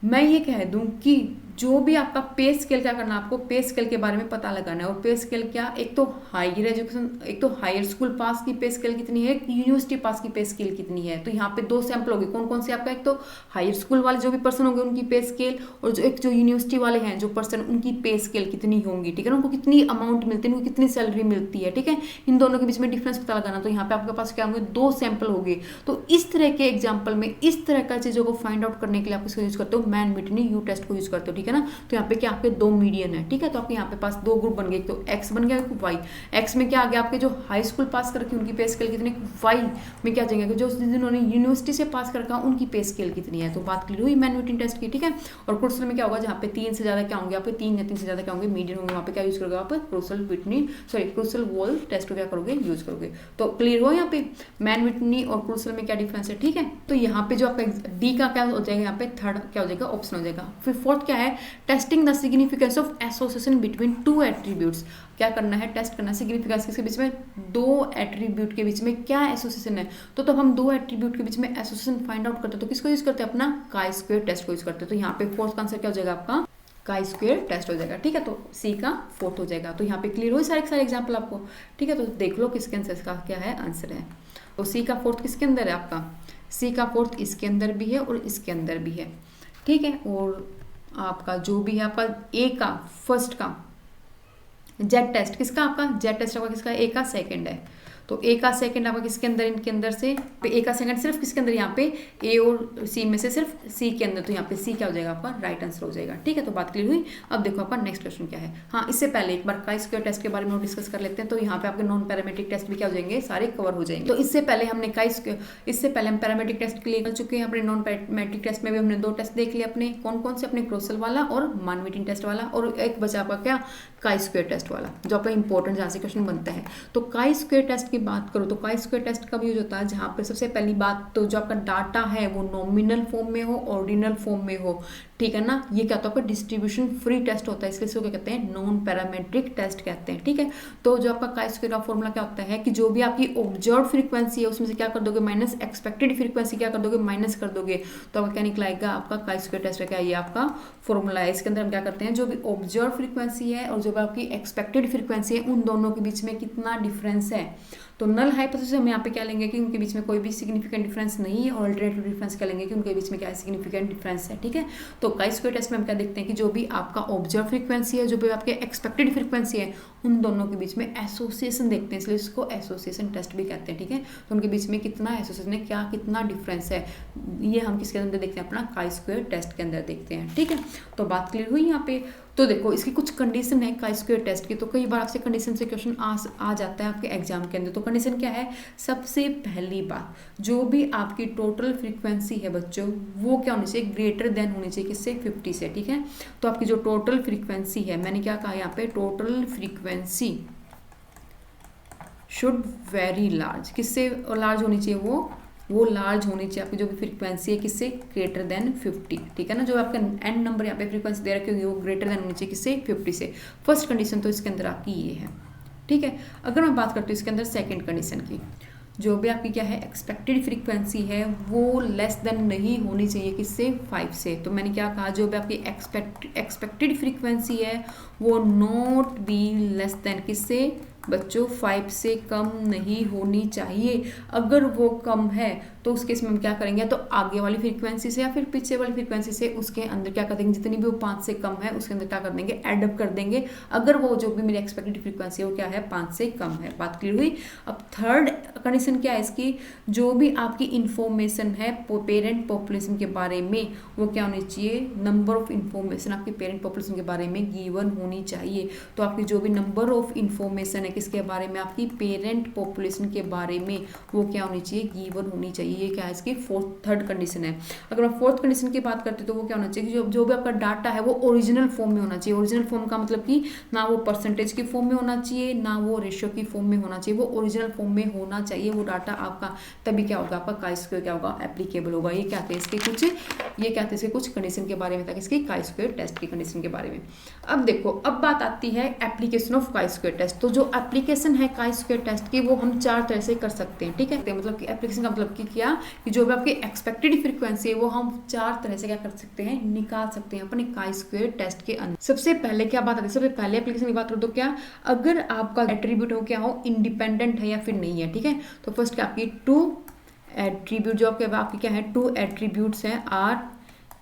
मैं ये कह दूं कि जो भी आपका पे स्केल, क्या करना आपको पे स्केल के बारे में पता लगाना है। और पे स्केल क्या, एक तो हायर एजुकेशन, एक तो हायर स्कूल पास की पे स्केल कितनी है, यूनिवर्सिटी पास की पे स्केल कितनी है। तो यहाँ पे 2 सैंपल होंगे, कौन कौन से आपका, एक तो हायर स्कूल वाले जो भी पर्सन होंगे उनकी पे स्केल, और जो यूनिवर्सिटी वाले हैं जो पर्सन, उनकी पे स्केल कितनी होंगी, ठीक है ना, उनको कितनी अमाउंट मिलती है, उनको कितनी सैलरी मिलती है, ठीक है। इन दोनों के बीच में डिफरेंस पता लगाना। तो यहाँ पे आपके पास क्या होंगे, 2 सैंपल होंगे। तो इस तरह के एग्जाम्पल में इस तरह का चीजों को फाइंड आउट करने के लिए आप इसको यूज करते हो, मैन विटनी यू टेस्ट को यूज करते हो, ठीक है ना। तो यहाँ पे क्या आपके 2 मीडियन है, ठीक है। तो आपके यहाँ पे पास 2 ग्रुप बन गए, तो एक्स बन गया, एक वाई। एक्स में क्या आ गया, आपके जो हाई स्कूल पास करके उनकी पे स्केल कितनी, वाई में क्या जाएंगे, जो जिन्होंने यूनिवर्सिटी से पास करके उनकी पे स्केल कितनी है। तो बात क्लियर हुई मैन विटनी टेस्ट की, ठीक है। और क्रूसल में क्या होगा, जहाँ पे 3 से ज्यादा क्या होंगे, आपके 3 या 3 से ज्यादा क्या होंगे, मीडियन होंगे, वहाँ पे क्या यूज करोगे आप, क्रूसल वॉल टेस्ट को क्या करोगे, यूज करोगे। तो क्लियर हो यहाँ पे मैन विटनी और क्रूसल में क्या डिफरेंस है, ठीक है। तो यहाँ पे जो आपका डी का क्या हो जाएगा, यहाँ पे थर्ड क्या हो जाएगा, ऑप्शन हो जाएगा। फिर फोर्थ क्या है, testing the significance of association between 2 attributes. क्या करना है, टेस्ट करना है सिग्निफिकेंस किसके बीच में, 2 एट्रीब्यूट के बीच में क्या एसोसिएशन है। तो तब हम 2 एट्रीब्यूट के बीच में एसोसिएशन फाइंड आउट करते हैं, तो किसको यूज करते हैं, अपना काई स्क्वायर टेस्ट को यूज करते हैं। तो यहाँ पे फोर्थ आंसर क्या हो जाएगा आपका, काई स्क्वायर टेस्ट हो जाएगा। ठीक है, तो सी का फोर्थ हो जाएगा। तो यहाँ पे क्लियर हुई सारे एग्जाम्पल आपको। ठीक है, तो देख लो किसके आंसर का क्या है आंसर है। तो सी का फोर्थ किसके अंदर है आपका, सी का फोर्थ इसके अंदर भी है और इसके अंदर भी है। ठीक है, और आपका जो भी है आपका ए का फर्स्ट का जेड टेस्ट किसका, आपका जेड टेस्ट आपका किसका, ए का सेकंड है। तो ए का सेकंड आपका किसके अंदर, इनके अंदर से ए का सेकंड सिर्फ किसके अंदर, यहाँ पे ए और सी में से सिर्फ सी के अंदर। तो यहाँ पे सी क्या हो जाएगा आपका, राइट आंसर हो जाएगा। ठीक है, तो बात क्लियर हुई। अब देखो आपका नेक्स्ट क्वेश्चन क्या है। हाँ, इससे पहले एक बार काई स्क्वायर टेस्ट के बारे में डिस्कस कर लेते हैं। तो यहाँ पे आपके नॉन पैरामेट्रिक टेस्ट भी क्या हो जाएंगे, सारे कवर हो जाएंगे। तो इससे पहले हम पैरामेट्रिक टेस्ट के लिए कर चुके हैं। अपने नॉन पैरामेट्रिक टेस्ट में भी हमने 2 टेस्ट देख लिए अपने, कौन कौन से, अपने क्रोसल वाला और मान मीटिंग टेस्ट वाला, और एक बचा आपका क्या, काई स्क्वायर टेस्ट वाला, जो आपका इंपॉर्टेंट जहाँ से क्वेश्चन बनता है। तो काई स्क्वायर टेस्ट की बात करो तो काई स्क्वायर टेस्ट कब यूज होता है, जहाँ पर सबसे पहली बात तो जो आपका डाटा है वो नॉमिनल फॉर्म में हो, ऑर्डिनल फॉर्म में हो। ठीक है ना, ये क्या होता है आपका डिस्ट्रीब्यूशन फ्री टेस्ट होता है, इसलिए इसको क्या कहते हैं, नॉन पैरामेट्रिक टेस्ट कहते हैं। ठीक है, तो जो आपका काई स्क्वायर का फॉर्मूला क्या होता है कि जो भी आपकी ऑब्जर्व फ्रीक्वेंसी है उसमें से क्या कर दोगे, माइनस एक्सपेक्टेड फ्रीक्वेंसी क्या कर दोगे, माइनस कर दोगे। तो आपका क्या निकलाएगा, आपका काई स्क्वायर टेस्ट का ये आपका फॉर्मूला है। इसके अंदर हम क्या करते हैं, जो भी ऑब्जर्व फ्रीक्वेंसी है और जो भी आपकी एक्सपेक्टेड फ्रीक्वेंसी है, उन दोनों के बीच में कितना डिफरेंस है। तो नल हाइपोथेसिस हम यहाँ पे क्या लेंगे कि उनके बीच में कोई भी सिग्निफिकेंट डिफरेंस नहीं है, और अल्टरनेटिव डिफरेंस क्या लेंगे कि उनके बीच में क्या है, सिग्निफिकेंट डिफरेंस है। ठीक है, तो काई स्क्वायर टेस्ट में हम क्या देखते हैं कि जो भी आपका ऑब्जर्व फ्रीक्वेंसी है, जो भी आपके एक्सपेक्टेड फ्रीक्वेंसी है, उन दोनों के बीच में एसोसिएशन देखते हैं, इसलिए इसको एसोसिएशन टेस्ट भी कहते हैं। ठीक है, तो उनके बीच में कितना एसोसिएशन है, क्या कितना डिफरेंस है, ये हम किसके अंदर देखते हैं, अपना काई स्क्वायर टेस्ट के अंदर देखते हैं। ठीक है, तो बात क्लियर हुई यहाँ पे। तो देखो इसकी कुछ कंडीशन है काई स्क्वायर टेस्ट की, तो कई बार आपसे कंडीशन से क्वेश्चन आ जाता है आपके एग्जाम के अंदर। तो कंडीशन क्या है, सबसे पहली बात, जो भी आपकी टोटल फ्रीक्वेंसी है बच्चों, वो क्या होनी चाहिए, ग्रेटर देन होनी चाहिए किससे, 50 से। ठीक है, तो आपकी जो टोटल फ्रीक्वेंसी है, मैंने क्या कहा यहाँ पे, total frequency should very large, किससे लार्ज होनी चाहिए, वो लार्ज होनी चाहिए आपकी जो भी फ्रीक्वेंसी है, किससे, ग्रेटर देन 50। ठीक है ना, जो आपका एन नंबर यहाँ पे फ्रीक्वेंसी दे रखी होगी वो ग्रेटर देन होनी चाहिए किससे, 50 से। फर्स्ट कंडीशन तो इसके अंदर आपकी ये है। ठीक है, अगर मैं बात करती हूँ इसके अंदर सेकंड कंडीशन की, जो भी आपकी क्या है, एक्सपेक्टेड फ्रीक्वेंसी है वो लेस देन नहीं होनी चाहिए किससे, 5 से। तो मैंने क्या कहा, जो भी आपकी एक्सपेक्टेड फ्रीक्वेंसी है वो नॉट बी लेस देन किससे बच्चों, 5 से कम नहीं होनी चाहिए। अगर वो कम है तो उस केस में हम क्या करेंगे, तो आगे वाली फ्रीक्वेंसी से या फिर पीछे वाली फ्रीक्वेंसी से उसके अंदर क्या कर देंगे, जितनी भी वो 5 से कम है उसके अंदर क्या कर देंगे, एड अप कर देंगे, अगर वो जो भी मेरी एक्सपेक्टेड फ्रीक्वेंसी है वो क्या है, 5 से कम है। बात क्लियर हुई। अब थर्ड कंडीशन क्या है इसकी, जो भी आपकी इंफॉर्मेशन है पेरेंट पॉपुलेशन के बारे में, वो क्या होनी चाहिए, नंबर ऑफ इंफॉर्मेशन आपके पेरेंट पॉपुलेशन के बारे में गिवन होनी चाहिए। तो आपकी जो भी नंबर ऑफ इंफॉर्मेशन है किसके बारे में, आपकी पेरेंट पॉपुलेशन के बारे में, वो क्या होनी चाहिए, गिवन होनी चाहिए। ये क्या है, इसकी थर्ड कंडीशन है। अगर मैं फोर्थ कंडीशन की बात करते तो वो क्या होना चाहिए, जो भी आपका डाटा है वो ओरिजिनल फॉर्म में होना चाहिए। ओरिजिनल फॉर्म का मतलब कि ना वो परसेंटेज की फॉर्म में होना चाहिए, ना वो रेशियो की फॉर्म में होना चाहिए, वो ओरिजिनल फॉर्म में होना चाहिए वो डाटा आपका, तभी क्या होगा, आपका काई स्क्वायर क्या होगा, एप्लीकेबल होगा। ये कहते हैं इसके कुछ कंडीशन के बारे में था, इसकी काई स्क्वायर टेस्ट की कंडीशन के बारे में। अब देखो, अब बात आती है application of chi square test. तो जो एप्लीकेशन है काई स्क्वायर टेस्ट की, वो हम 4 तरह से कर सकते हैं। ठीक है, मतलब कि एप्लीकेशन का मतलब कि क्या, कि जो भी आपकी एक्सपेक्टेड फ्रीक्वेंसी है वो हम 4 तरह से क्या कर सकते हैं, निकाल सकते हैं अपने काई स्क्वायर टेस्ट के अंदर। सबसे पहले क्या बात आती है, सबसे पहले एप्लीकेशन की बात करो तो क्या, अगर आपका एट्रीब्यूट हो क्या हो, इंडिपेंडेंट है या फिर नहीं है। ठीक है, तो फर्स्ट क्या आपकी 2 एट्रीब्यूट, जो आपके क्या है, 2 एट्रीब्यूट्स हैं, आर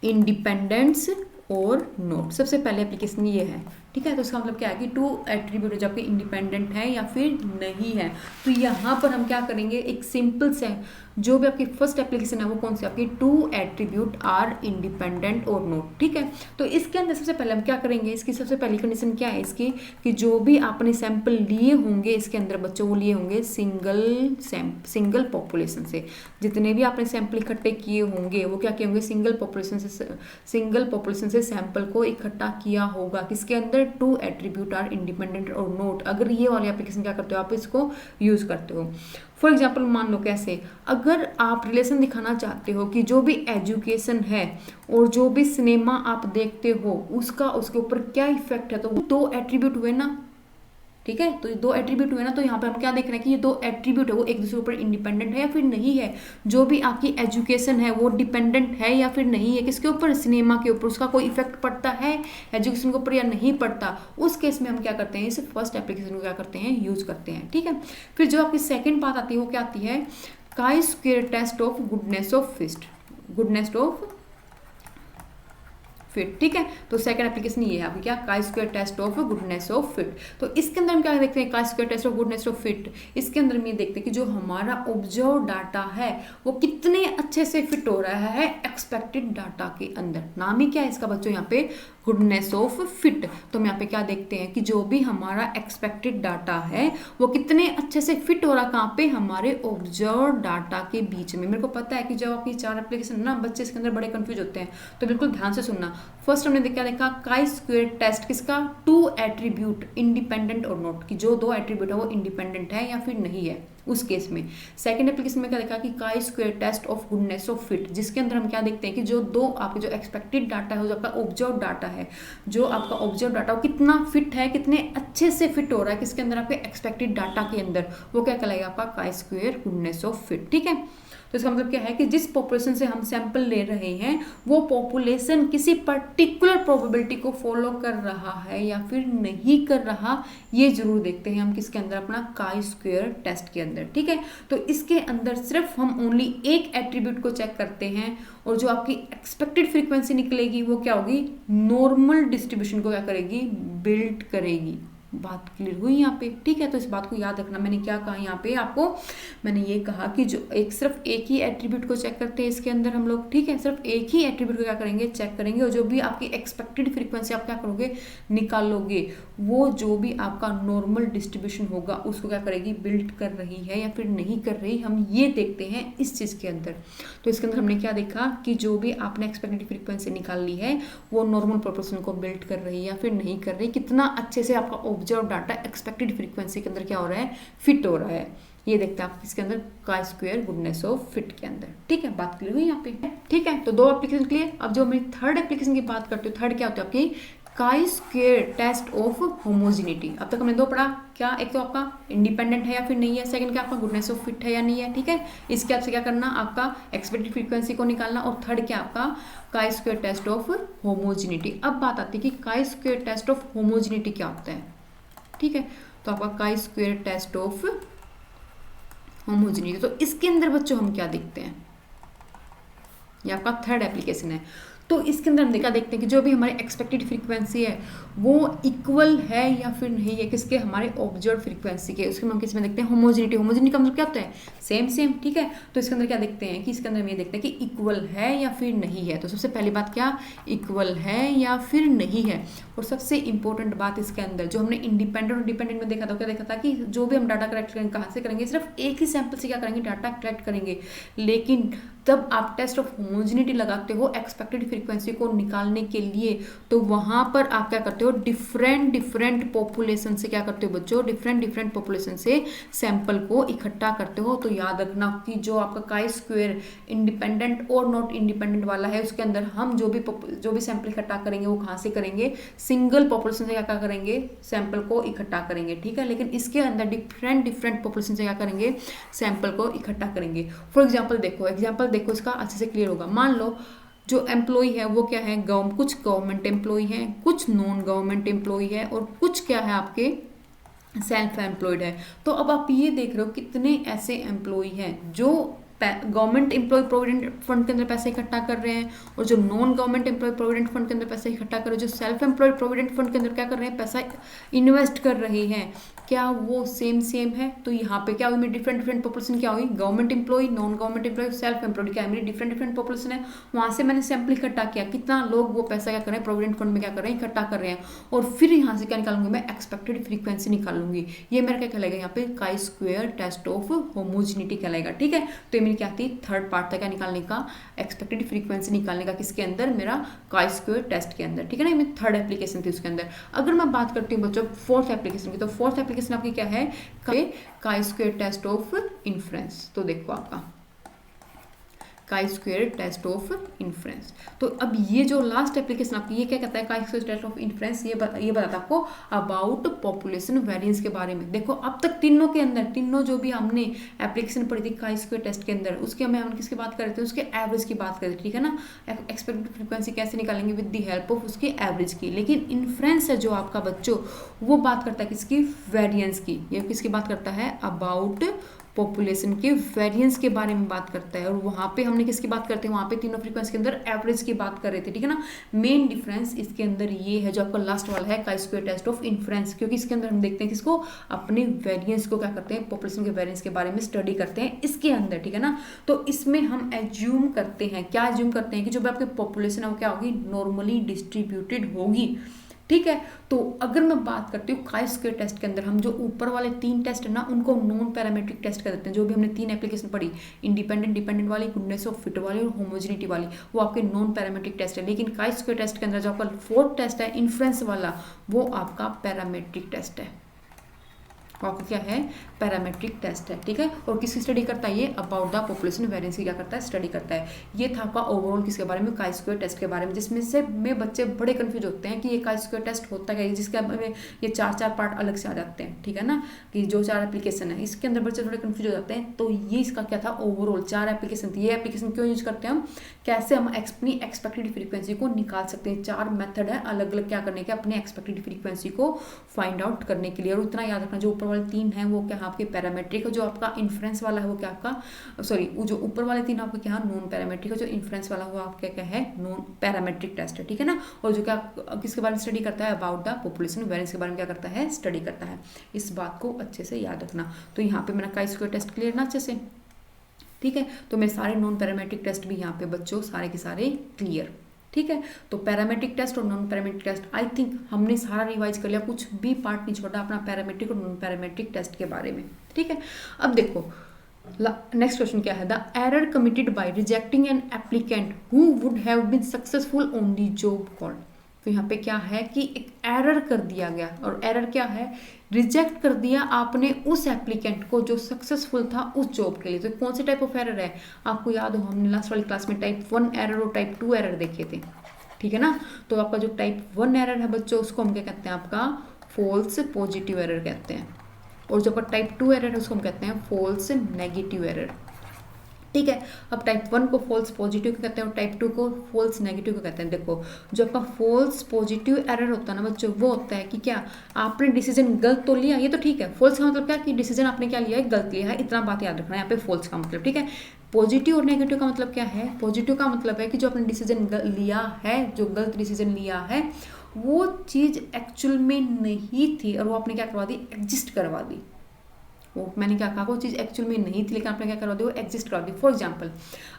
इंडिपेंडेंस और नोट। सबसे पहले एप्लीकेशन ये है। ठीक है, तो इसका मतलब क्या है कि 2 एट्रीब्यूट जो आपके इंडिपेंडेंट है या फिर नहीं है। तो यहाँ पर हम क्या करेंगे, एक सिंपल से जो भी आपकी फर्स्ट एप्लीकेशन है वो कौन सी, आपकी 2 एट्रीब्यूट आर इंडिपेंडेंट और नोट। ठीक है, तो इसके अंदर सबसे पहले हम क्या करेंगे, इसकी सबसे पहली कंडीशन क्या है इसकी, कि जो भी आपने सैंपल लिए होंगे इसके अंदर बच्चों, वो लिए होंगे सिंगल पॉपुलेशन से। जितने भी आपने सैंपल इकट्ठे किए होंगे वो क्या किए होंगे, सिंगल पॉपुलेशन से सैंपल को इकट्ठा किया होगा। किसके अंदर, 2 एट्रीब्यूट आर इंडिपेंडेंट और नोट। अगर ये वाली एप्लीकेशन क्या करते हो, आप इसको यूज करते हो। फॉर एग्जाम्पल मान लो कैसे, अगर आप रिलेशन दिखाना चाहते हो कि जो भी एजुकेशन है और जो भी सिनेमा आप देखते हो उसका उसके ऊपर क्या इफेक्ट है, तो 2 एट्रीब्यूट हुए ना, ठीक है। तो ये दो एट्रीब्यूट हुए ना, तो यहाँ पे हम क्या देख रहे हैं कि ये दो एट्रीब्यूट है वो एक दूसरे के ऊपर इंडिपेंडेंट है या फिर नहीं है। जो भी आपकी एजुकेशन है वो डिपेंडेंट है या फिर नहीं है किसके ऊपर, सिनेमा के ऊपर, उसका कोई इफेक्ट पड़ता है एजुकेशन के ऊपर या नहीं पड़ता। उस केस में हम क्या करते हैं, इस फर्स्ट एप्लीकेशन को क्या करते हैं, यूज करते हैं। ठीक है। फिर जो आपकी सेकेंड बात आती है वो क्या आती है, chi square test of goodness of fit. ठीक है। तो सेकंड एप्लीकेशन ये है आपकी क्या, chi square test of goodness of fit. तो इसके अंदर हम क्या देखते हैं, chi square test of goodness of fit, इसके अंदर हम ये देखते हैं कि जो हमारा ऑब्जर्व डाटा है वो कितने अच्छे से फिट हो रहा है एक्सपेक्टेड डाटा के अंदर। नाम ही क्या है इसका बच्चों, यहाँ पे गुडनेस ऑफ फिट। तो हम यहाँ पे क्या देखते हैं कि जो भी हमारा एक्सपेक्टेड डाटा है वो कितने अच्छे से फिट हो रहा, कहाँ पे, हमारे ऑब्जर्व डाटा के बीच में। मेरे को पता है कि जब आपकी चार एप्लीकेशन ना, बच्चे इसके अंदर बड़े कंफ्यूज होते हैं, तो बिल्कुल ध्यान से सुनना। फर्स्ट हमने क्या देखा, काई स्क्वायर टेस्ट किसका, टू एट्रीब्यूट इंडिपेंडेंट और नॉट, कि जो दो एट्रीब्यूट है वो इंडिपेंडेंट है या फिर नहीं है उस केस में। सेकंड एप्लीकेशन में क्या देखा कि chi square test of goodness of fit, जिसके अंदर हम क्या देखते हैं कि जो दो आपके जो एक्सपेक्टेड डाटा है, जो आपका ऑब्जर्व डाटा है, जो आपका ऑब्जर्व डाटा वो कितना फिट है, कितने अच्छे से फिट हो रहा है किसके अंदर, आपके एक्सपेक्टेड डाटा के अंदर, वो क्या कहलाएगा आपका chi square goodness of fit. ठीक है। तो इसका मतलब क्या है कि जिस पॉपुलेशन से हम सैंपल ले रहे हैं वो पॉपुलेशन किसी पर्टिकुलर प्रोबेबिलिटी को फॉलो कर रहा है या फिर नहीं कर रहा, ये जरूर देखते हैं हम किसके अंदर, अपना काई स्क्वायर टेस्ट के अंदर। ठीक है। तो इसके अंदर सिर्फ हम ओनली एक एट्रीब्यूट को चेक करते हैं और जो आपकी एक्सपेक्टेड फ्रीक्वेंसी निकलेगी वो क्या होगी, नॉर्मल डिस्ट्रीब्यूशन को क्या करेगी, बिल्ड करेगी। बात क्लियर हुई यहाँ पे। ठीक है। तो इस बात को याद रखना, मैंने क्या कहा यहाँ पे आपको, मैंने ये कहा कि जो सिर्फ एक ही एट्रीब्यूट को चेक करते हैं इसके अंदर हम लोग। ठीक है। सिर्फ एक ही एट्रीब्यूट को क्या करेंगे, चेक करेंगे, और जो भी आपकी एक्सपेक्टेड फ्रीक्वेंसी आप क्या करोगे, निकालोगे, वो जो भी आपका नॉर्मल डिस्ट्रीब्यूशन होगा उसको क्या करेगी, बिल्ड कर रही है या फिर नहीं कर रही, हम ये देखते हैं इस चीज़ के अंदर। तो इसके अंदर हमने क्या देखा कि जो भी आपने एक्सपेक्टेड फ्रीक्वेंसी निकाल ली है वो नॉर्मल प्रोपोर्शन को बिल्ड कर रही है या फिर नहीं कर रही, कितना अच्छे से आपका ऑब्जर्व डाटा एक्सपेक्टेड फ्रीक्वेंसी के अंदर क्या हो रहा है, फिट हो रहा है, ये देखते हैं आप इसके अंदर chi square goodness of fit के अंदर। ठीक है। बात क्लियर हुई यहाँ पे। ठीक है। तो दो एप्लीकेशन क्लियर। अब जो मैं थर्ड एप्लीकेशन की बात करती हूँ, थर्ड क्या होता है आपकी, काई स्क्वायर टेस्ट ऑफ होमोजिनिटी। अब तक हमने दो पढ़ा, क्या, एक तो आपका इंडिपेंडेंट है या फिर नहीं है, सेकंड क्या आपका गुडनेस ऑफ फिट है या नहीं है। ठीक है। इसके आपसे क्या करना, आपका एक्सपेक्टेड फ्रीक्वेंसी को निकालना, और थर्ड क्या आपका काई स्क्वायर टेस्ट ऑफ होमोजिनिटी। अब बात आती है कि chi square test of homogeneity क्या होता है। ठीक है। तो आपका काई स्क्वायर टेस्ट ऑफ होमोजिनिटी, तो इसके अंदर बच्चों हम क्या देखते हैं, ये आपका थर्ड एप्लीकेशन है। तो इसके अंदर हम देखते हैं कि जो भी हमारी एक्सपेक्टेड फ्रीक्वेंसी है वो इक्वल है या फिर नहीं है किसके, हमारे ऑब्जर्व फ्रीक्वेंसी के। उसके हम किस में देखते हैं, होमोजिनिटी। होमोजिनिटी का मतलब क्या होता है, सेम सेम। ठीक है। तो इसके अंदर क्या देखते हैं कि इसके अंदर हम ये देखते हैं कि इक्वल है या फिर नहीं है। तो सबसे पहली बात क्या, इक्वल है या फिर नहीं है। और सबसे इंपॉर्टेंट बात इसके अंदर जो हमने इंडिपेंडेंट और डिपेंडेंट में देखा था, क्या देखा था कि जो भी हम डाटा कलेक्ट करेंगे कहाँ से करेंगे, सिर्फ एक ही सैंपल से क्या करेंगे, डाटा कलेक्ट करेंगे। लेकिन तब आप टेस्ट ऑफ होमोजिनिटी लगाते हो एक्सपेक्टेड फ्रीक्वेंसी को निकालने के लिए, तो वहां पर आप क्या करते हो, डिफरेंट पॉपुलेशन से क्या करते हो बच्चों, डिफरेंट पॉपुलेशन से सैंपल को इकट्ठा करते हो। तो याद रखना कि जो आपका काई स्क्वायर इंडिपेंडेंट और नॉट इंडिपेंडेंट वाला है उसके अंदर हम जो भी सैंपल इकट्ठा करेंगे वो कहाँ से करेंगे, सिंगल पॉपुलेशन से क्या करेंगे, सैंपल को इकट्ठा करेंगे। ठीक है। लेकिन इसके अंदर डिफरेंट पॉपुलेशन से क्या करेंगे, सैंपल को इकट्ठा करेंगे। फॉर एग्जाम्पल देखो इसका अच्छे से क्लियर होगा। मान लो जो एम्प्लॉय है वो क्या है, कुछ गवर्नमेंट एम्प्लॉय है, कुछ नॉन गवर्नमेंट एम्प्लॉय है, और कुछ क्या है आपके सेल्फ एम्प्लॉयड है। तो अब आप ये देख रहे हो कितने ऐसे एम्प्लॉय हैं जो गवर्नमेंट एम्प्लॉय प्रोविडेंट फंड के अंदर पैसे इकट्ठा कर रहे हैं, और जो non government employ provident fund के अंदर पैसा इकट्ठा कर रहे हैं, जो सेल्फ एम्प्लॉयड प्रोविडेंट फंड के अंदर क्या कर रहे हैं, पैसा इन्वेस्ट कर रहे हैं। क्या वो सेम है? तो यहाँ पे क्या हुई, मेरी डिफरेंट पॉपुलेशन क्या हुई, government employ, non government employ, self employed, क्या है मेरी डिफरेंट पॉपुलेशन है। वहाँ से मैंने सैंपल इकट्ठा किया, कितना लोग वो पैसा क्या कर रहे हैं, प्रोविडेंट फंड में क्या कर रहे हैं, इकट्ठा कर रहे हैं, और फिर यहाँ से क्या निकालूंगी मैं, एक्सपेक्टेड फ्रीक्वेंसी निकालूंगी। ये मेरा क्या कहलाएगा यहाँ पे, काई स्क्वायर टेस्ट ऑफ होमोजिनिटी कहलाएगा। ठीक है। तो ये मेरी क्या थी, थर्ड पार्ट था क्या निकालने का, एक्सपेक्टेड फ्रीक्वेंसी निकालने का, किसके अंदर, मेरा काई स्क्वायर टेस्ट के अंदर। ठीक है ना, ये थर्ड एप्लीकेशन थी उसके अंदर। अगर मैं बात करती हूँ बच्चों फोर्थ एप्लीकेशन की, तो फोर्थ एप्लीकेशन आपकी क्या है, chi square test of inference. तो देखो आपका काई स्क्वायर टेस्ट ऑफ इन्फ्रेंस। तो अब ये जो लास्ट एप्लीकेशन आपकी ये क्या कहता है, chi square test of inference, ये बताता है आपको अबाउट पॉपुलेशन वेरिएंस के बारे में। देखो अब तक तीनों के अंदर, तीनों जो भी हमने एप्लीकेशन पढ़ी थी काई स्क्वायर टेस्ट के अंदर, उसके हम किसकी बात कर रहे थे, उसके एवरेज की बात कर रहे थे, ठीक है ना। एक्सपेक्टेड फ्रीक्वेंसी कैसे निकालेंगे, विद द हेल्प ऑफ उसके एवरेज की। लेकिन इन्फ्रेंस है जो आपका बच्चों, वो बात करता है किसकी, वेरिएंस की। ये किसकी बात करता है, अबाउट पॉपुलेशन के वेरिएंस के बारे में बात करता है। और वहाँ पे हमने किसकी बात करते हैं, वहाँ पे तीनों फ्रीक्वेंसी के अंदर एवरेज की बात कर रहे थे, ठीक है ना। मेन डिफरेंस इसके अंदर ये है जो आपका लास्ट वाला है chi square test of inference, क्योंकि इसके अंदर हम देखते हैं किसको, अपने वेरिएंस को क्या करते हैं, पॉपुलेशन के वेरिएंस के बारे में स्टडी करते हैं इसके अंदर, ठीक है ना। तो इसमें हम एज्यूम करते हैं, क्या एज्यूम करते हैं कि जो भी आपकी पॉपुलेशन है वो क्या होगी, नॉर्मली डिस्ट्रीब्यूटेड होगी, ठीक है। तो अगर मैं बात करती हूँ काई स्क्वायर टेस्ट के अंदर, हम जो ऊपर वाले 3 टेस्ट है ना उनको नॉन पैरामीट्रिक टेस्ट कर देते हैं। जो भी हमने 3 एप्लीकेशन पढ़ी, इंडिपेंडेंट, डिपेंडेंट वाली, गुडनेस ऑफ फिट वाली और होमोजेनिटी वाली, वो आपके नॉन पैरामीट्रिक टेस्ट है। लेकिन काई स्क्वायर टेस्ट के अंदर जो आपका 4th टेस्ट है इन्फ्रेंस वाला, वो आपका पैरामीट्रिक टेस्ट है, आपका क्या है, पैरामीट्रिक टेस्ट है, ठीक है। और किसकी स्टडी करता है, ये अबाउट द पॉपुलेशन वेरिएंस की क्या करता है, स्टडी करता है। ये था आपका ओवरऑल किसके बारे में, काई स्क्वायर टेस्ट के बारे में, जिसमें से में बच्चे बड़े कंफ्यूज होते हैं कि ये काई स्क्वायर टेस्ट होता है, जिसके ये 4 पार्ट अलग से आ जाते हैं, ठीक है ना, कि जो 4 एप्लीकेशन है इसके अंदर बच्चे थोड़े कंफ्यूज हो जाते हैं। तो ये इसका क्या था, ओवरऑल 4 एप्लीकेशन थी। ये एप्लीकेशन क्यों यूज करते हैं हम, कैसे हम अपनी एक्सपेक्टेड फ्रीक्वेंसी को निकाल सकते हैं। 4 मेथड है अलग अलग क्या करने के, अपने एक्सपेक्टेड फ्रीक्वेंसी को फाइंड आउट करने के लिए। और इतना याद रखना, जो ऊपर वाले 3 है वो क्या आपके पैरामीट्रिक, जो आपका इन्फ्रेंस वाला है वो क्या आपका, सॉरी जो ऊपर वाले 3 आपके क्या नॉन पैरामीट्रिक है, जो इन्फ्रेंस वाला हुआ आपका क्या है, नॉन पैरामीट्रिक टेस्ट है, ठीक है ना। और जो क्या किसके बारे में स्टडी करता है, अबाउट द पॉपुलेशन वेरिएंस के बारे में क्या करता है, स्टडी करता है। इस बात को अच्छे से याद रखना। तो यहाँ पे मेरा काई स्क्वायर टेस्ट क्लियर ना अच्छे से, ठीक है। तो मेरे सारे नॉन पैरामीट्रिक टेस्ट भी यहाँ पे बच्चों सारे के सारे क्लियर, ठीक है। तो पैरामीट्रिक टेस्ट और non parametric test I think हमने सारा रिवाइज कर लिया, कुछ भी पार्ट नहीं छोड़ा अपना पैरामीट्रिक और नॉन पैरामीट्रिक टेस्ट के बारे में, ठीक है। अब देखो नेक्स्ट क्वेश्चन क्या है, the error committed by rejecting an applicant who would have been successful on the job call. तो यहाँ पे क्या है कि एक एरर कर दिया गया, और एरर क्या है, रिजेक्ट कर दिया आपने उस एप्लीकेंट को जो सक्सेसफुल था उस जॉब के लिए। तो कौन से टाइप ऑफ एरर है, आपको याद हो हमने लास्ट वाली क्लास में टाइप 1 एरर और टाइप 2 एरर देखे थे, ठीक है ना। तो आपका जो टाइप 1 एरर है बच्चों, उसको हम क्या कहते हैं, आपका फॉल्स पॉजिटिव एरर कहते हैं। और जो आपका टाइप 2 एरर है उसको हम कहते हैं फॉल्स नेगेटिव एरर, ठीक है। अब टाइप 1 को फॉल्स पॉजिटिव को कहते हैं और टाइप 2 को फॉल्स नेगेटिव को कहते हैं। देखो जो आपका फॉल्स पॉजिटिव एरर होता है ना बच्चों, वो होता है कि क्या आपने डिसीजन गलत तो लिया, ये तो ठीक है। फॉल्स का मतलब क्या कि डिसीजन आपने क्या लिया है, गलत लिया है, इतना बात याद रखना है यहाँ पे फॉल्स का मतलब, ठीक है। पॉजिटिव और नेगेटिव का मतलब क्या है, पॉजिटिव का मतलब है कि जो आपने डिसीजन लिया है, जो गलत डिसीजन लिया है, वो चीज़ एक्चुअल में नहीं थी और वो आपने क्या करवा दी, एग्जिस्ट करवा दी। वो मैंने क्या कहा, वो चीज़ एक्चुअल में नहीं थी लेकिन आपने क्या करवा दी, वो एग्जिस्ट करवा दी। फॉर एग्जांपल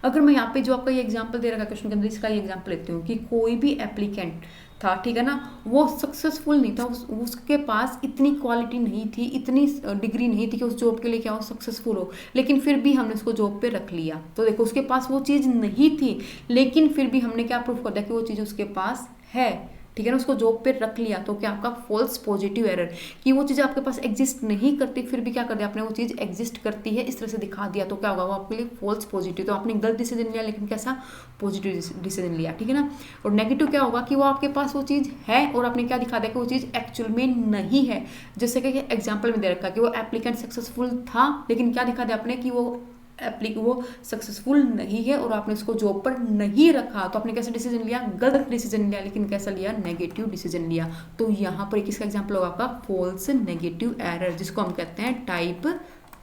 अगर मैं यहाँ पे जो आपका ये एग्जांपल दे रखा क्वेश्चन के अंदर, इसका ये एग्जांपल लेती हूँ कि कोई भी एप्लीकेंट था, ठीक है ना, वो सक्सेसफुल नहीं था, उसके पास इतनी क्वालिटी नहीं थी, इतनी डिग्री नहीं थी कि उस जॉब के लिए क्या हो, सक्सेसफुल हो, लेकिन फिर भी हमने उसको जॉब पे रख लिया। तो देखो उसके पास वो चीज़ नहीं थी लेकिन फिर भी हमने क्या प्रूफ कर दिया कि वो चीज़ उसके पास है, ठीक है ना, उसको जॉब पे रख लिया। तो क्या आपका फॉल्स पॉजिटिव एरर, कि वो चीज़ आपके पास एग्जिस्ट नहीं करती फिर भी क्या कर दिया आपने, वो चीज़ एग्जिस्ट करती है इस तरह से दिखा दिया, तो क्या होगा, वो आपके लिए फॉल्स पॉजिटिव। तो आपने गलत डिसीजन लिया लेकिन कैसा, पॉजिटिव डिसीजन लिया, ठीक है ना। और नेगेटिव क्या होगा कि वो आपके पास वो चीज़ है और आपने क्या दिखा दिया कि वो चीज़ एक्चुअल में नहीं है। जैसे कि एग्जाम्पल में दे रखा कि वो एप्लीकेंट सक्सेसफुल था लेकिन क्या दिखा दिया आपने कि वो सक्सेसफुल नहीं है और आपने उसको जॉब पर नहीं रखा। तो आपने कैसा डिसीजन लिया, गलत डिसीजन लिया, लेकिन कैसा लिया, नेगेटिव डिसीजन लिया। तो यहाँ पर किसका एग्जांपल होगा आपका, फॉल्स नेगेटिव एरर, जिसको हम कहते हैं टाइप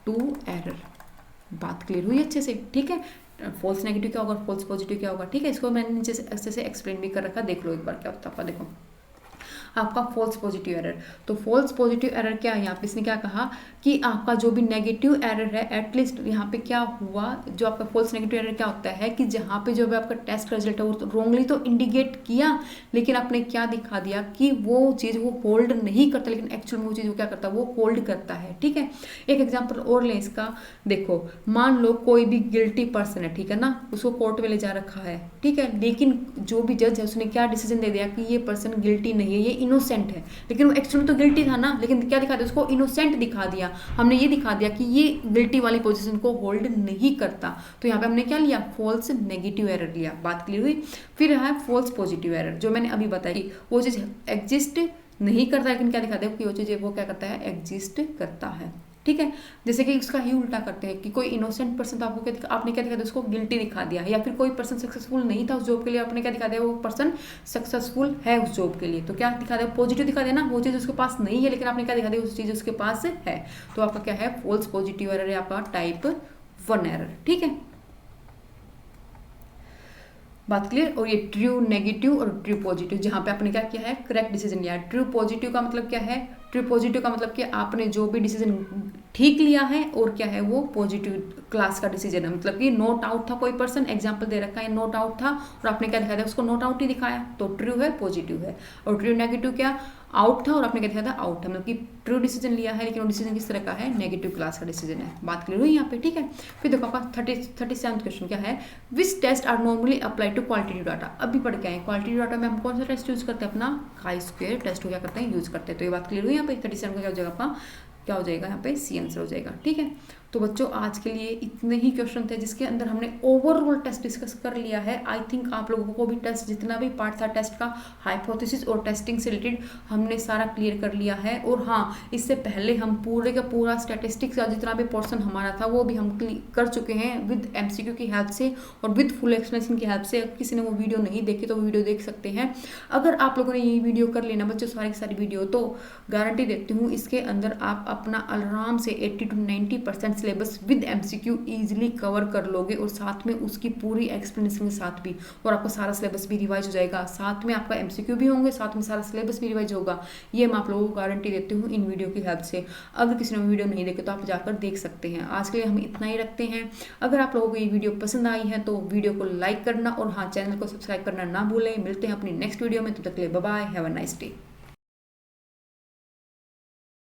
2 एरर। बात क्लियर हुई अच्छे से, ठीक है। फॉल्स नेगेटिव क्या होगा, फॉल्स पॉजिटिव क्या होगा, ठीक है। इसको मैंने नीचे से अच्छे से एक्सप्लेन भी कर रखा, देख लो एक बार क्या होता है आपका। देखो आपका फॉल्स पॉजिटिव एरर, तो फॉल्स पॉजिटिव एरर क्या है, यहाँ पे इसने क्या कहा कि आपका जो भी नेगेटिव एरर है, एटलीस्ट यहाँ पे क्या हुआ, जो आपका फॉल्स नेगेटिव एरर क्या होता है कि जहाँ पे जो भी आपका टेस्ट का रिजल्ट है वो रॉन्गली तो इंडिकेट किया लेकिन आपने क्या दिखा दिया कि वो चीज़ वो होल्ड नहीं करता, लेकिन एक्चुअल में वो चीज़ वो क्या करता है, वो होल्ड करता है, ठीक है। एक एग्जाम्पल और लें इसका, देखो मान लो कोई भी गिल्टी पर्सन है, ठीक है ना, उसको कोर्ट में ले जा रखा है, ठीक है, लेकिन जो भी जज है उसने क्या डिसीजन दे दिया कि ये पर्सन गिल्टी नहीं है, ये इनोसेंट है, लेकिन वो एक्चुअली तो गिल्टी था ना, लेकिन क्या दिखा दिया उसको, इनोसेंट दिखा दिया। हमने ये दिखा दिया कि ये गिल्टी वाली पोजीशन को होल्ड नहीं करता, तो यहाँ पे हमने क्या लिया, फॉल्स नेगेटिव एरर लिया। बात क्लियर हुई। फिर है फॉल्स पॉजिटिव एरर, जो मैंने अभी बताई, वो चीज़ एग्जिस्ट नहीं करता, लेकिन क्या दिखाते हैं कि वो चीज़ वो क्या करता है, एग्जिस्ट करता है। ठीक है, जैसे कि उसका ही उल्टा करते हैं कि कोई इनोसेंट पर्सन, तो आपको क्या दिखा, आपने क्या दिखा दिया, उसको गिल्टी दिखा दिया, या फिर कोई पर्सन सक्सेसफुल नहीं था उस जॉब के लिए, आपने क्या दिखा दिया, वो पर्सन सक्सेसफुल है उस जॉब के लिए, तो क्या दिखा दिया, पॉजिटिव दिखा दिया ना, वो चीज़ उसके पास नहीं है, लेकिन आपने क्या दिखा दिया, उस चीज़ उसके पास है, तो आपका क्या है, फॉल्स पॉजिटिव एरर है, आपका टाइप 1 एरर। ठीक है, बात क्लियर। और ये ट्रू नेगेटिव और ट्रू पॉजिटिव, जहां पे आपने क्या किया है, करेक्ट डिसीजन लिया। ट्रू पॉजिटिव का मतलब क्या है, ट्रू पॉजिटिव का मतलब कि आपने जो भी डिसीजन ठीक लिया है और क्या है, वो पॉजिटिव क्लास का डिसीजन है, मतलब कि नोट आउट था कोई पर्सन, एग्जांपल दे रखा है नोट आउट था और आपने क्या दिखाया, उसको नोट आउट ही दिखाया, तो ट्रू है, पॉजिटिव है। और ट्रू नेगेटिव क्या, आउट था और आपने क्या दिखाया था, आउट है, मतलब कि ट्रू डिसीजन लिया है, लेकिन वो डिसीजन किस तरह का है, नेगेटिव क्लास का डिसीजन है। बात क्लियर हुई यहाँ पे। ठीक है, फिर देखो आपका 37 क्वेश्चन क्या है, which test are normally apply to qualitative data. अभी पढ़ के आए, क्वालिटेटिव डाटा में हम कौन सा टेस्ट यूज करते हैं, अपना काई स्क्वायर टेस्ट को क्या करते हैं, यूज करते हैं। तो ये बात क्लियर हुई यहाँ पे। 37 का क्या हो जाएगा आपका, क्या हो जाएगा यहाँ पे, सी आंसर हो जाएगा। ठीक है, तो बच्चों आज के लिए इतने ही क्वेश्चन थे, जिसके अंदर हमने ओवरऑल टेस्ट डिस्कस कर लिया है। आई थिंक आप लोगों को भी टेस्ट जितना भी पार्ट था टेस्ट का, हाइपोथेसिस और टेस्टिंग से रिलेटेड हमने सारा क्लियर कर लिया है। और हाँ, इससे पहले हम पूरे का पूरा स्टैटिस्टिक्स का जितना भी पोर्शन हमारा था वो भी हम कर चुके हैं विद एमसीक्यू की हेल्प से और विद फुल एक्सप्लेनेशन की हेल्प से। किसी ने वो वीडियो नहीं देखी तो वीडियो देख सकते हैं। अगर आप लोगों ने ये वीडियो कर लेना बच्चों, सारी की सारी वीडियो, तो गारंटी देती हूँ इसके अंदर आप अपना आराम से 80 to 90% syllabus with MCQ easily cover कर लोगे, और साथ में उसकी पूरी एक्सप्लेनेशन के साथ भी, और आपका सारा सिलेबस भी रिवाइज हो जाएगा, साथ में आपका एमसीक्यू भी होंगे, साथ में सारा सिलेबस भी रिवाइज होगा। ये मैं आप लोगों को गारंटी देती हूँ इन वीडियो की हेल्प से। अगर किसी ने वीडियो नहीं देखे तो आप जाकर देख सकते हैं। आज के लिए हम इतना ही रखते हैं। अगर आप लोगों को ये वीडियो पसंद आई है तो वीडियो को लाइक करना और हाँ, चैनल को सब्सक्राइब करना ना भूलें। मिलते हैं अपनी नेक्स्ट वीडियो में, तब तक के लिए bye bye, have a nice day.